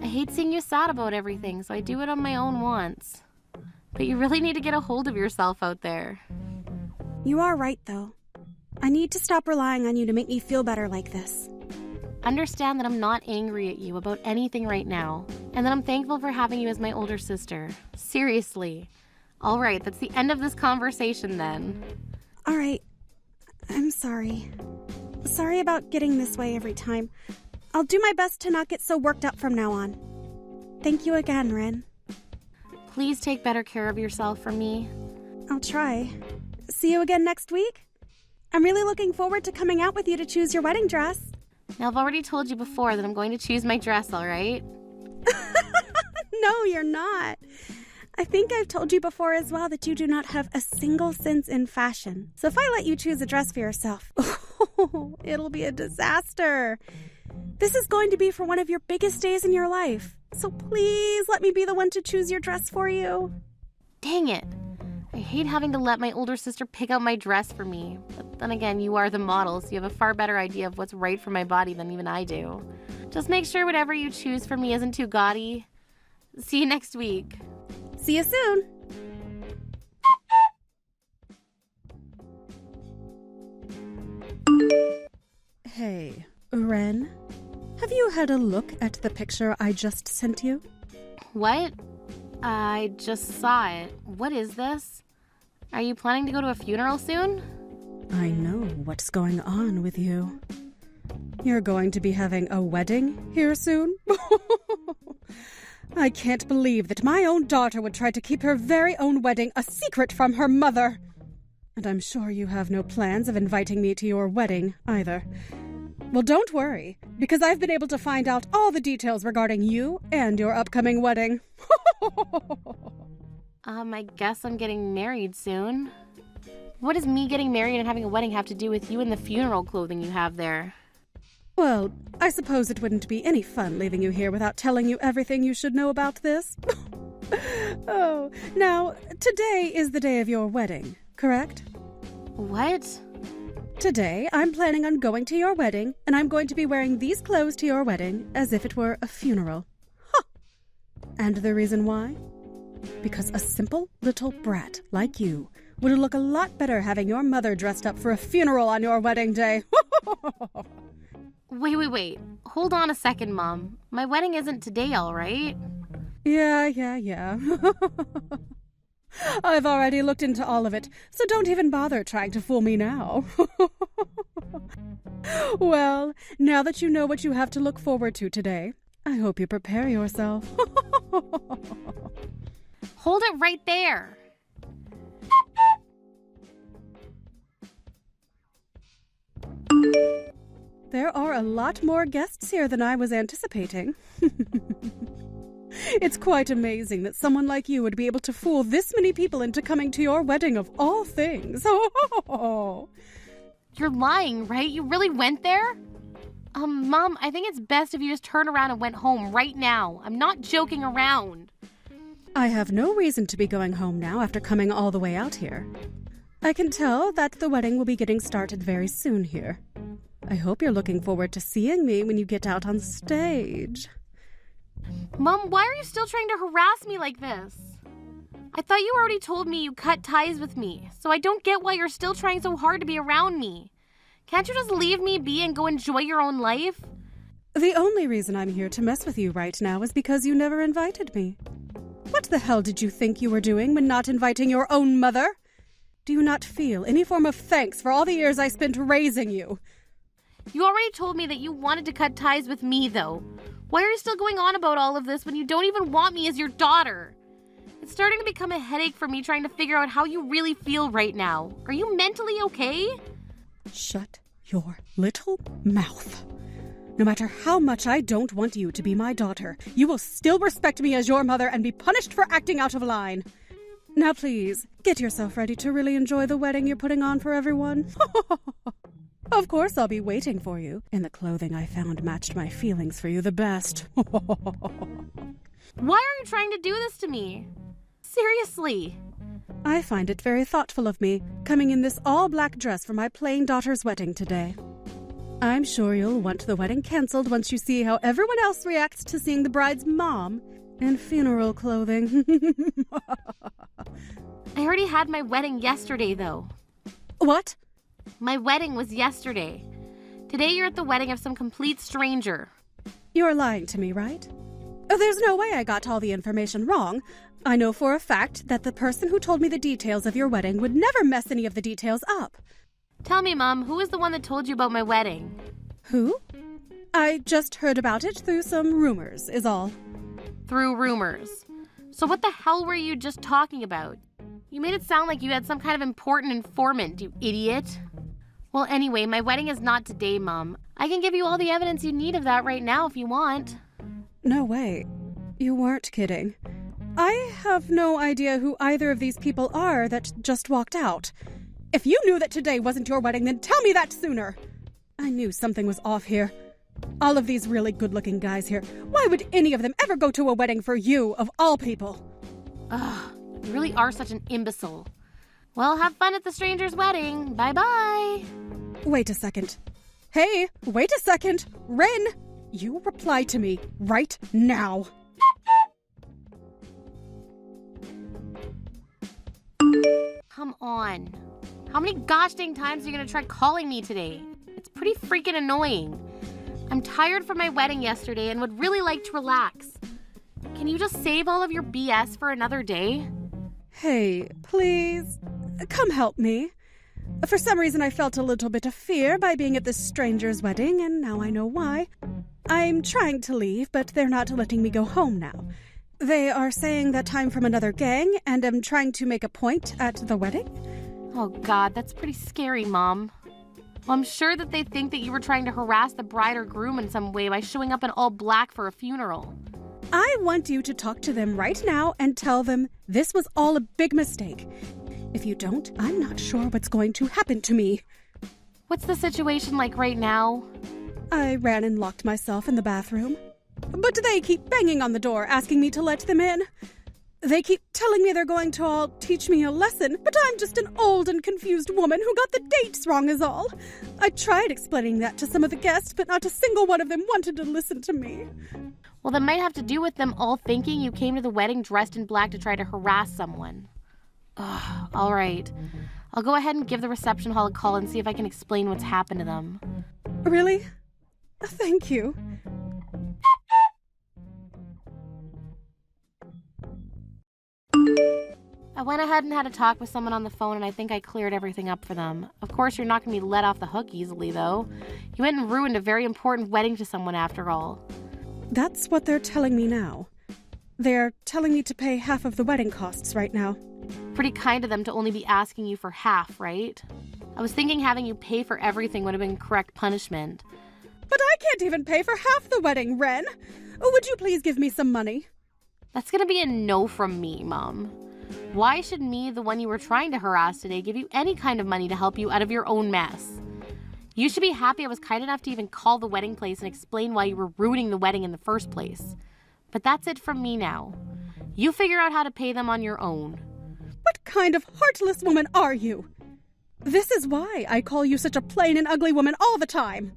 I hate seeing you sad about everything, so I do it on my own wants. But you really need to get a hold of yourself out there. You are right, though. I need to stop relying on you to make me feel better like this. Understand that I'm not angry at you about anything right now, and that I'm thankful for having you as my older sister. Seriously. All right, that's the end of this conversation then. All right. I'm sorry. Sorry about getting this way every time. I'll do my best to not get so worked up from now on. Thank you again, Ren. Please take better care of yourself for me. I'll try. See you again next week? I'm really looking forward to coming out with you to choose your wedding dress. Now, I've already told you before that I'm going to choose my dress, all right? No, you're not. I think I've told you before as well that you do not have a single sense in fashion. So if I let you choose a dress for yourself, it'll be a disaster. This is going to be for one of your biggest days in your life. So please let me be the one to choose your dress for you. Dang it. I hate having to let my older sister pick out my dress for me. But then again, you are the model, so you have a far better idea of what's right for my body than even I do. Just make sure whatever you choose for me isn't too gaudy. See you next week. See you soon. Hey, Ren, have you had a look at the picture I just sent you? What? I just saw it. What is this? Are you planning to go to a funeral soon? I know what's going on with you. You're going to be having a wedding here soon? I can't believe that my own daughter would try to keep her very own wedding a secret from her mother. And I'm sure you have no plans of inviting me to your wedding either. Well, don't worry, because I've been able to find out all the details regarding you and your upcoming wedding. I guess I'm getting married soon. What does me getting married and having a wedding have to do with you and the funeral clothing you have there? Well, I suppose it wouldn't be any fun leaving you here without telling you everything you should know about this. Oh, now, today is the day of your wedding, correct? What? Today, I'm planning on going to your wedding, and I'm going to be wearing these clothes to your wedding as if it were a funeral. Huh! And the reason why? Because a simple little brat like you would look a lot better having your mother dressed up for a funeral on your wedding day. Wait. Hold on a second, Mom. My wedding isn't today, all right? Yeah. I've already looked into all of it, so don't even bother trying to fool me now. Well, now that you know what you have to look forward to today, I hope you prepare yourself. Hold it right there. There are a lot more guests here than I was anticipating. It's quite amazing that someone like you would be able to fool this many people into coming to your wedding of all things. You're lying, right? You really went there? Mom, I think it's best if you just turn around and went home right now. I'm not joking around. I have no reason to be going home now after coming all the way out here. I can tell that the wedding will be getting started very soon here. I hope you're looking forward to seeing me when you get out on stage. Mom, why are you still trying to harass me like this? I thought you already told me you cut ties with me, so I don't get why you're still trying so hard to be around me. Can't you just leave me be and go enjoy your own life? The only reason I'm here to mess with you right now is because you never invited me. What the hell did you think you were doing when not inviting your own mother? Do you not feel any form of thanks for all the years I spent raising you? You already told me that you wanted to cut ties with me, though. Why are you still going on about all of this when you don't even want me as your daughter? It's starting to become a headache for me trying to figure out how you really feel right now. Are you mentally okay? Shut your little mouth. No matter how much I don't want you to be my daughter, you will still respect me as your mother and be punished for acting out of line. Now please, get yourself ready to really enjoy the wedding you're putting on for everyone. Of course I'll be waiting for you, and the clothing I found matched my feelings for you the best. Why are you trying to do this to me? Seriously. I find it very thoughtful of me, coming in this all-black dress for my plain daughter's wedding today. I'm sure you'll want the wedding cancelled once you see how everyone else reacts to seeing the bride's mom in funeral clothing. I already had my wedding yesterday, though. What? My wedding was yesterday. Today you're at the wedding of some complete stranger. You're lying to me, right? Oh, there's no way I got all the information wrong. I know for a fact that the person who told me the details of your wedding would never mess any of the details up. Tell me, Mom, who was the one that told you about my wedding? Who? I just heard about it through some rumors, is all. Through rumors. So what the hell were you just talking about? You made it sound like you had some kind of important informant, you idiot. Well, anyway, my wedding is not today, Mom. I can give you all the evidence you need of that right now if you want. No way. You weren't kidding. I have no idea who either of these people are that just walked out. If you knew that today wasn't your wedding, then tell me that sooner. I knew something was off here. All of these really good-looking guys here. Why would any of them ever go to a wedding for you, of all people? Ugh, You really are such an imbecile. Well, have fun at the stranger's wedding. Bye-bye. Wait a second. Hey, wait a second. Ren, you reply to me right now. Come on. How many gosh dang times are you gonna try calling me today? It's pretty freaking annoying. I'm tired from my wedding yesterday and would really like to relax. Can you just save all of your BS for another day? Hey, please, come help me. For some reason, I felt a little bit of fear by being at this stranger's wedding, and now I know why. I'm trying to leave, but they're not letting me go home now. They are saying that I'm from another gang, and am trying to make a point at the wedding. Oh God, that's pretty scary, Mom. Well, I'm sure that they think that you were trying to harass the bride or groom in some way by showing up in all black for a funeral. I want you to talk to them right now and tell them this was all a big mistake. If you don't, I'm not sure what's going to happen to me. What's the situation like right now? I ran and locked myself in the bathroom. But they keep banging on the door, asking me to let them in. They keep telling me they're going to all teach me a lesson, but I'm just an old and confused woman who got the dates wrong is all. I tried explaining that to some of the guests, but not a single one of them wanted to listen to me. Well, that might have to do with them all thinking you came to the wedding dressed in black to try to harass someone. Ugh, all right. I'll go ahead and give the reception hall a call and see if I can explain what's happened to them. Really? Thank you. I went ahead and had a talk with someone on the phone, and I think I cleared everything up for them. Of course, you're not going to be let off the hook easily, though. You went and ruined a very important wedding to someone after all. That's what they're telling me now. They're telling me to pay half of the wedding costs right now. Pretty kind of them to only be asking you for half, right? I was thinking having you pay for everything would have been correct punishment. But I can't even pay for half the wedding, Ren. Would you please give me some money? That's gonna be a no from me, Mom. Why should me, the one you were trying to harass today, give you any kind of money to help you out of your own mess? You should be happy I was kind enough to even call the wedding place and explain why you were ruining the wedding in the first place. But that's it from me now. You figure out how to pay them on your own. What kind of heartless woman are you? This is why I call you such a plain and ugly woman all the time.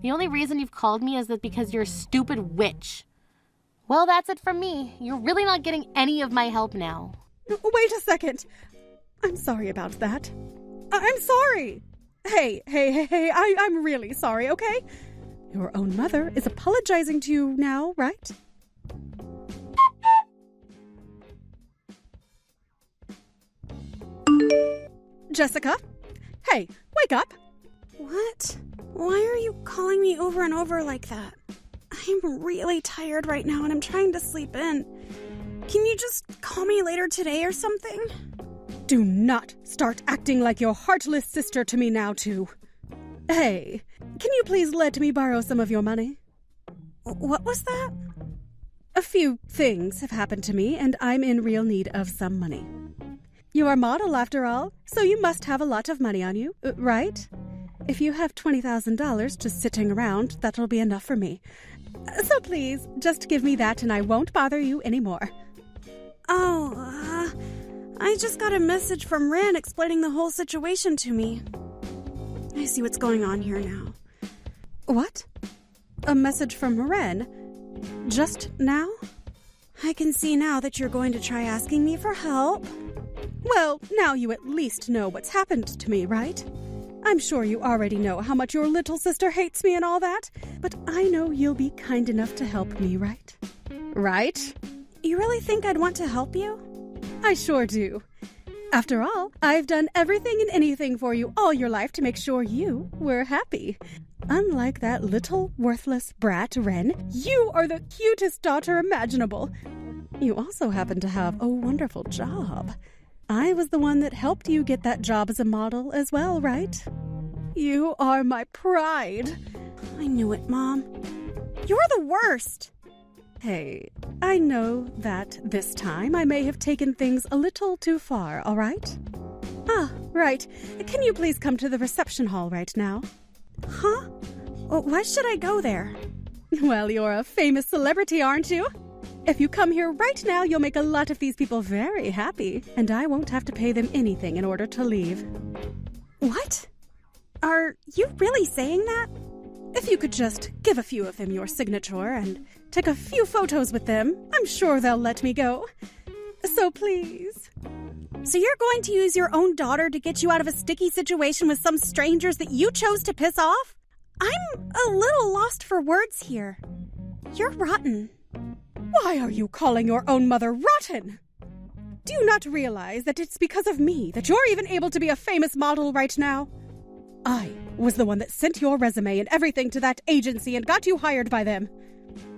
The only reason you've called me is that because you're a stupid witch. Well, that's it from me. You're really not getting any of my help now. Wait a second. I'm sorry about that. I'm sorry. Hey, I'm really sorry, okay? Your own mother is apologizing to you now, right? Jessica? Hey, wake up! What? Why are you calling me over and over like that? I'm really tired right now and I'm trying to sleep in. Can you just call me later today or something? Do not start acting like your heartless sister to me now, too. Hey, can you please let me borrow some of your money? What was that? A few things have happened to me, and I'm in real need of some money. You're a model, after all, so you must have a lot of money on you, right? If you have $20,000 just sitting around, that'll be enough for me. So please, just give me that and I won't bother you anymore. I just got a message from Ren explaining the whole situation to me. I see what's going on here now. What? A message from Ren? Just now? I can see now that you're going to try asking me for help. Well, now you at least know what's happened to me, right? I'm sure you already know how much your little sister hates me and all that, but I know you'll be kind enough to help me, right? Right? You really think I'd want to help you? I sure do. After all, I've done everything and anything for you all your life to make sure you were happy. Unlike that little worthless brat, Ren, you are the cutest daughter imaginable. You also happen to have a wonderful job. I was the one that helped you get that job as a model as well, right? You are my pride. I knew it, Mom. You're the worst. Hey, I know that this time I may have taken things a little too far, all right? Ah, right. Can you please come to the reception hall right now? Huh? Why should I go there? Well, you're a famous celebrity, aren't you? If you come here right now, you'll make a lot of these people very happy, and I won't have to pay them anything in order to leave. What? Are you really saying that? If you could just give a few of them your signature and take a few photos with them, I'm sure they'll let me go. So please. So you're going to use your own daughter to get you out of a sticky situation with some strangers that you chose to piss off? I'm a little lost for words here. You're rotten. Why are you calling your own mother rotten? Do you not realize that it's because of me that you're even able to be a famous model right now? I was the one that sent your resume and everything to that agency and got you hired by them.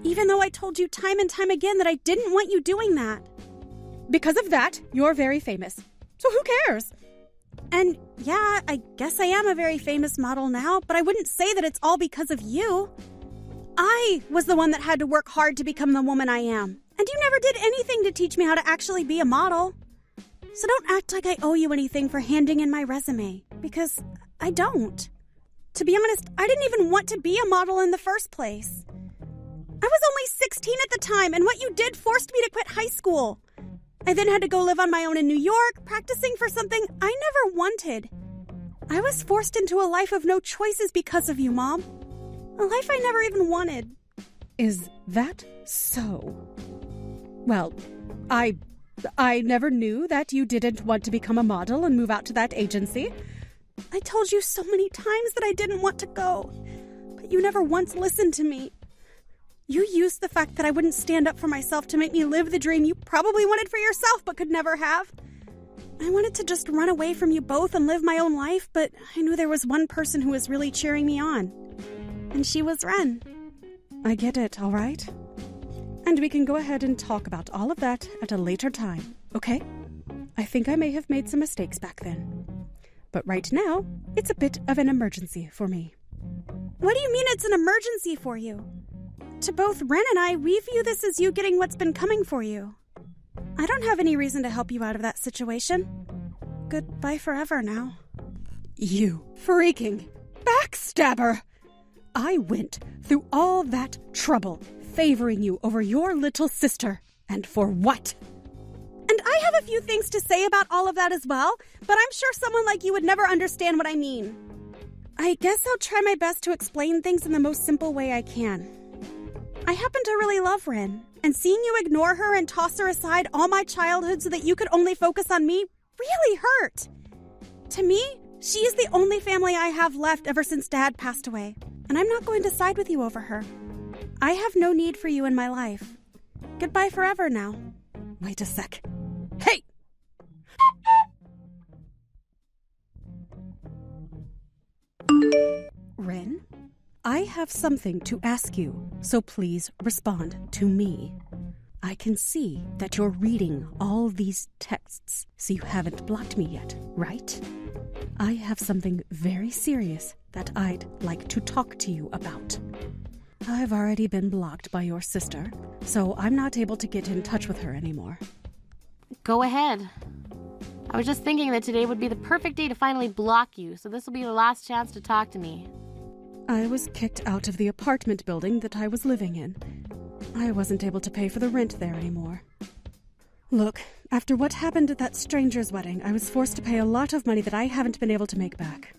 Even though I told you time and time again that I didn't want you doing that. Because of that, you're very famous. So who cares? And yeah, I guess I am a very famous model now, but I wouldn't say that it's all because of you. I was the one that had to work hard to become the woman I am. And you never did anything to teach me how to actually be a model. So don't act like I owe you anything for handing in my resume, because I don't. To be honest, I didn't even want to be a model in the first place. I was only 16 at the time, and what you did forced me to quit high school. I then had to go live on my own in New York, practicing for something I never wanted. I was forced into a life of no choices because of you, Mom. A life I never even wanted. Is that so? Well, I never knew that you didn't want to become a model and move out to that agency. I told you so many times that I didn't want to go, but you never once listened to me. You used the fact that I wouldn't stand up for myself to make me live the dream you probably wanted for yourself but could never have. I wanted to just run away from you both and live my own life, but I knew there was one person who was really cheering me on. And she was Ren. I get it, all right? And we can go ahead and talk about all of that at a later time, okay? I think I may have made some mistakes back then. But right now, it's a bit of an emergency for me. What do you mean it's an emergency for you? To both Ren and I, we view this as you getting what's been coming for you. I don't have any reason to help you out of that situation. Goodbye forever now. You freaking backstabber! I went through all that trouble favoring you over your little sister. And for what? And I have a few things to say about all of that as well, but I'm sure someone like you would never understand what I mean. I guess I'll try my best to explain things in the most simple way I can. I happen to really love Ren, and seeing you ignore her and toss her aside all my childhood so that you could only focus on me really hurt. To me, she is the only family I have left ever since Dad passed away, and I'm not going to side with you over her. I have no need for you in my life. Goodbye forever now. Wait a sec. Hey! Ren, I have something to ask you, so please respond to me. I can see that you're reading all these texts, so you haven't blocked me yet, right? I have something very serious that I'd like to talk to you about. I've already been blocked by your sister, so I'm not able to get in touch with her anymore. Go ahead. I was just thinking that today would be the perfect day to finally block you, so this will be the last chance to talk to me. I was kicked out of the apartment building that I was living in. I wasn't able to pay for the rent there anymore. Look, after what happened at that stranger's wedding, I was forced to pay a lot of money that I haven't been able to make back.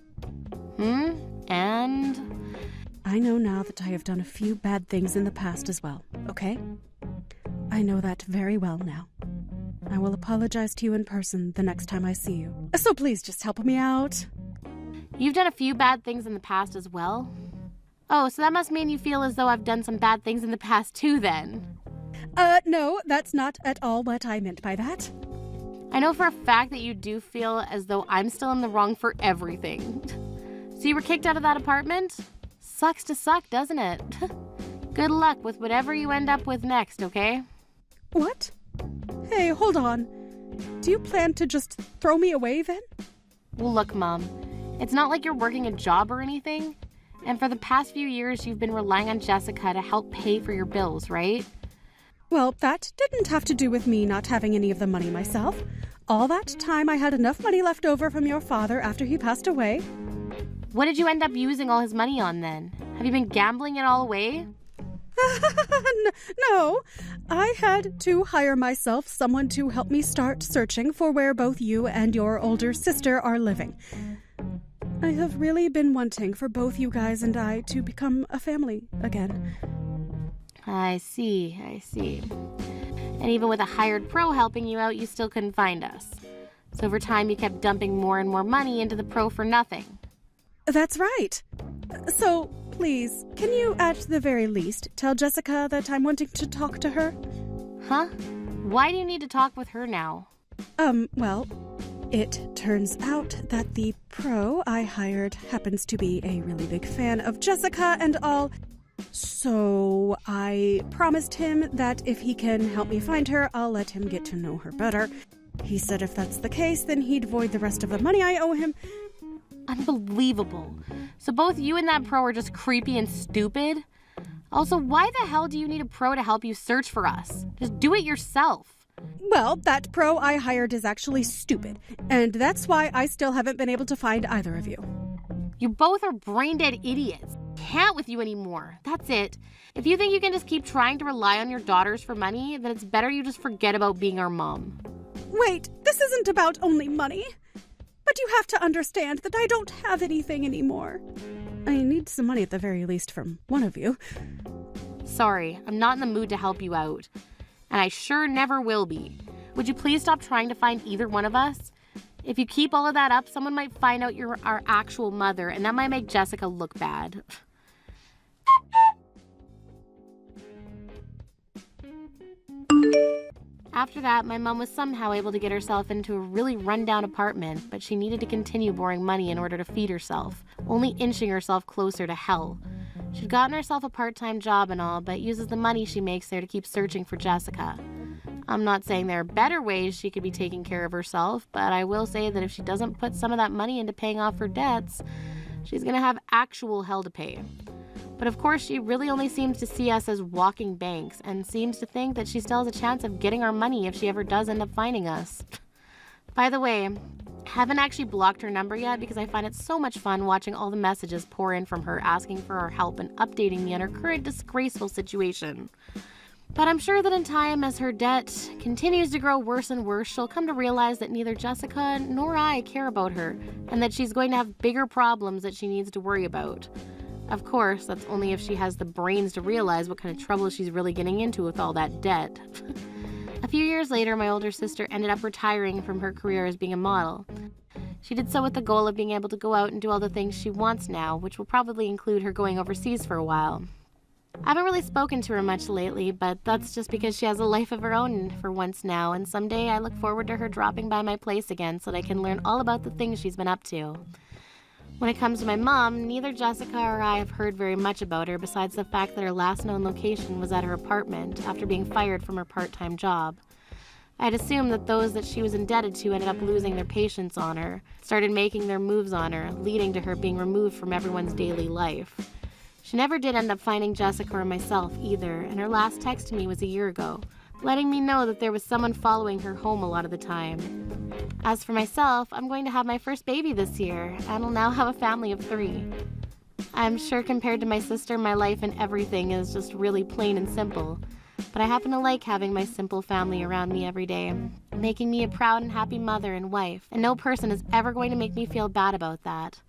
And? I know now that I have done a few bad things in the past as well, okay? I know that very well now. I will apologize to you in person the next time I see you. So please just help me out. You've done a few bad things in the past as well? Oh, so that must mean you feel as though I've done some bad things in the past too, then. No, that's not at all what I meant by that. I know for a fact that you do feel as though I'm still in the wrong for everything. So you were kicked out of that apartment? Sucks to suck, doesn't it? Good luck with whatever you end up with next, okay? What? Hey, hold on. Do you plan to just throw me away then? Well, look, Mom. It's not like you're working a job or anything. And for the past few years, you've been relying on Jessica to help pay for your bills, right? Well, that didn't have to do with me not having any of the money myself. All that time I had enough money left over from your father after he passed away. What did you end up using all his money on then? Have you been gambling it all away? No, I had to hire myself someone to help me start searching for where both you and your older sister are living. I have really been wanting for both you guys and I to become a family again. I see. And even with a hired pro helping you out, you still couldn't find us. So over time, you kept dumping more and more money into the pro for nothing. That's right. So, please, can you at the very least tell Jessica that I'm wanting to talk to her? Huh? Why do you need to talk with her now? Well, it turns out that the pro I hired happens to be a really big fan of Jessica and all. So I promised him that if he can help me find her, I'll let him get to know her better. He said if that's the case, then he'd void the rest of the money I owe him. Unbelievable. So both you and that pro are just creepy and stupid? Also, why the hell do you need a pro to help you search for us? Just do it yourself. Well, that pro I hired is actually stupid, and that's why I still haven't been able to find either of you. You both are brain-dead idiots. Can't with you anymore. That's it. If you think you can just keep trying to rely on your daughters for money, then it's better you just forget about being our mom. Wait, this isn't about only money. But you have to understand that I don't have anything anymore. I need some money at the very least from one of you. Sorry, I'm not in the mood to help you out. And I sure never will be. Would you please stop trying to find either one of us? If you keep all of that up, someone might find out you're our actual mother, and that might make Jessica look bad. After that, my mom was somehow able to get herself into a really rundown apartment, but she needed to continue borrowing money in order to feed herself, only inching herself closer to hell. She'd gotten herself a part-time job and all, but uses the money she makes there to keep searching for Jessica. I'm not saying there are better ways she could be taking care of herself, but I will say that if she doesn't put some of that money into paying off her debts, she's gonna have actual hell to pay. But of course, she really only seems to see us as walking banks and seems to think that she still has a chance of getting our money if she ever does end up finding us. By the way, I haven't actually blocked her number yet because I find it so much fun watching all the messages pour in from her asking for our help and updating me on her current disgraceful situation. But I'm sure that in time, as her debt continues to grow worse and worse, she'll come to realize that neither Jessica nor I care about her and that she's going to have bigger problems that she needs to worry about. Of course, that's only if she has the brains to realize what kind of trouble she's really getting into with all that debt. A few years later, my older sister ended up retiring from her career as being a model. She did so with the goal of being able to go out and do all the things she wants now, which will probably include her going overseas for a while. I haven't really spoken to her much lately, but that's just because she has a life of her own for once now, and someday I look forward to her dropping by my place again so that I can learn all about the things she's been up to. When it comes to my mom, neither Jessica or I have heard very much about her besides the fact that her last known location was at her apartment after being fired from her part-time job. I'd assumed that those that she was indebted to ended up losing their patience on her, started making their moves on her, leading to her being removed from everyone's daily life. She never did end up finding Jessica or myself either, and her last text to me was a year ago, letting me know that there was someone following her home a lot of the time. As for myself, I'm going to have my first baby this year, and will now have a family of 3. I'm sure compared to my sister, my life and everything is just really plain and simple, but I happen to like having my simple family around me every day, making me a proud and happy mother and wife, and no person is ever going to make me feel bad about that.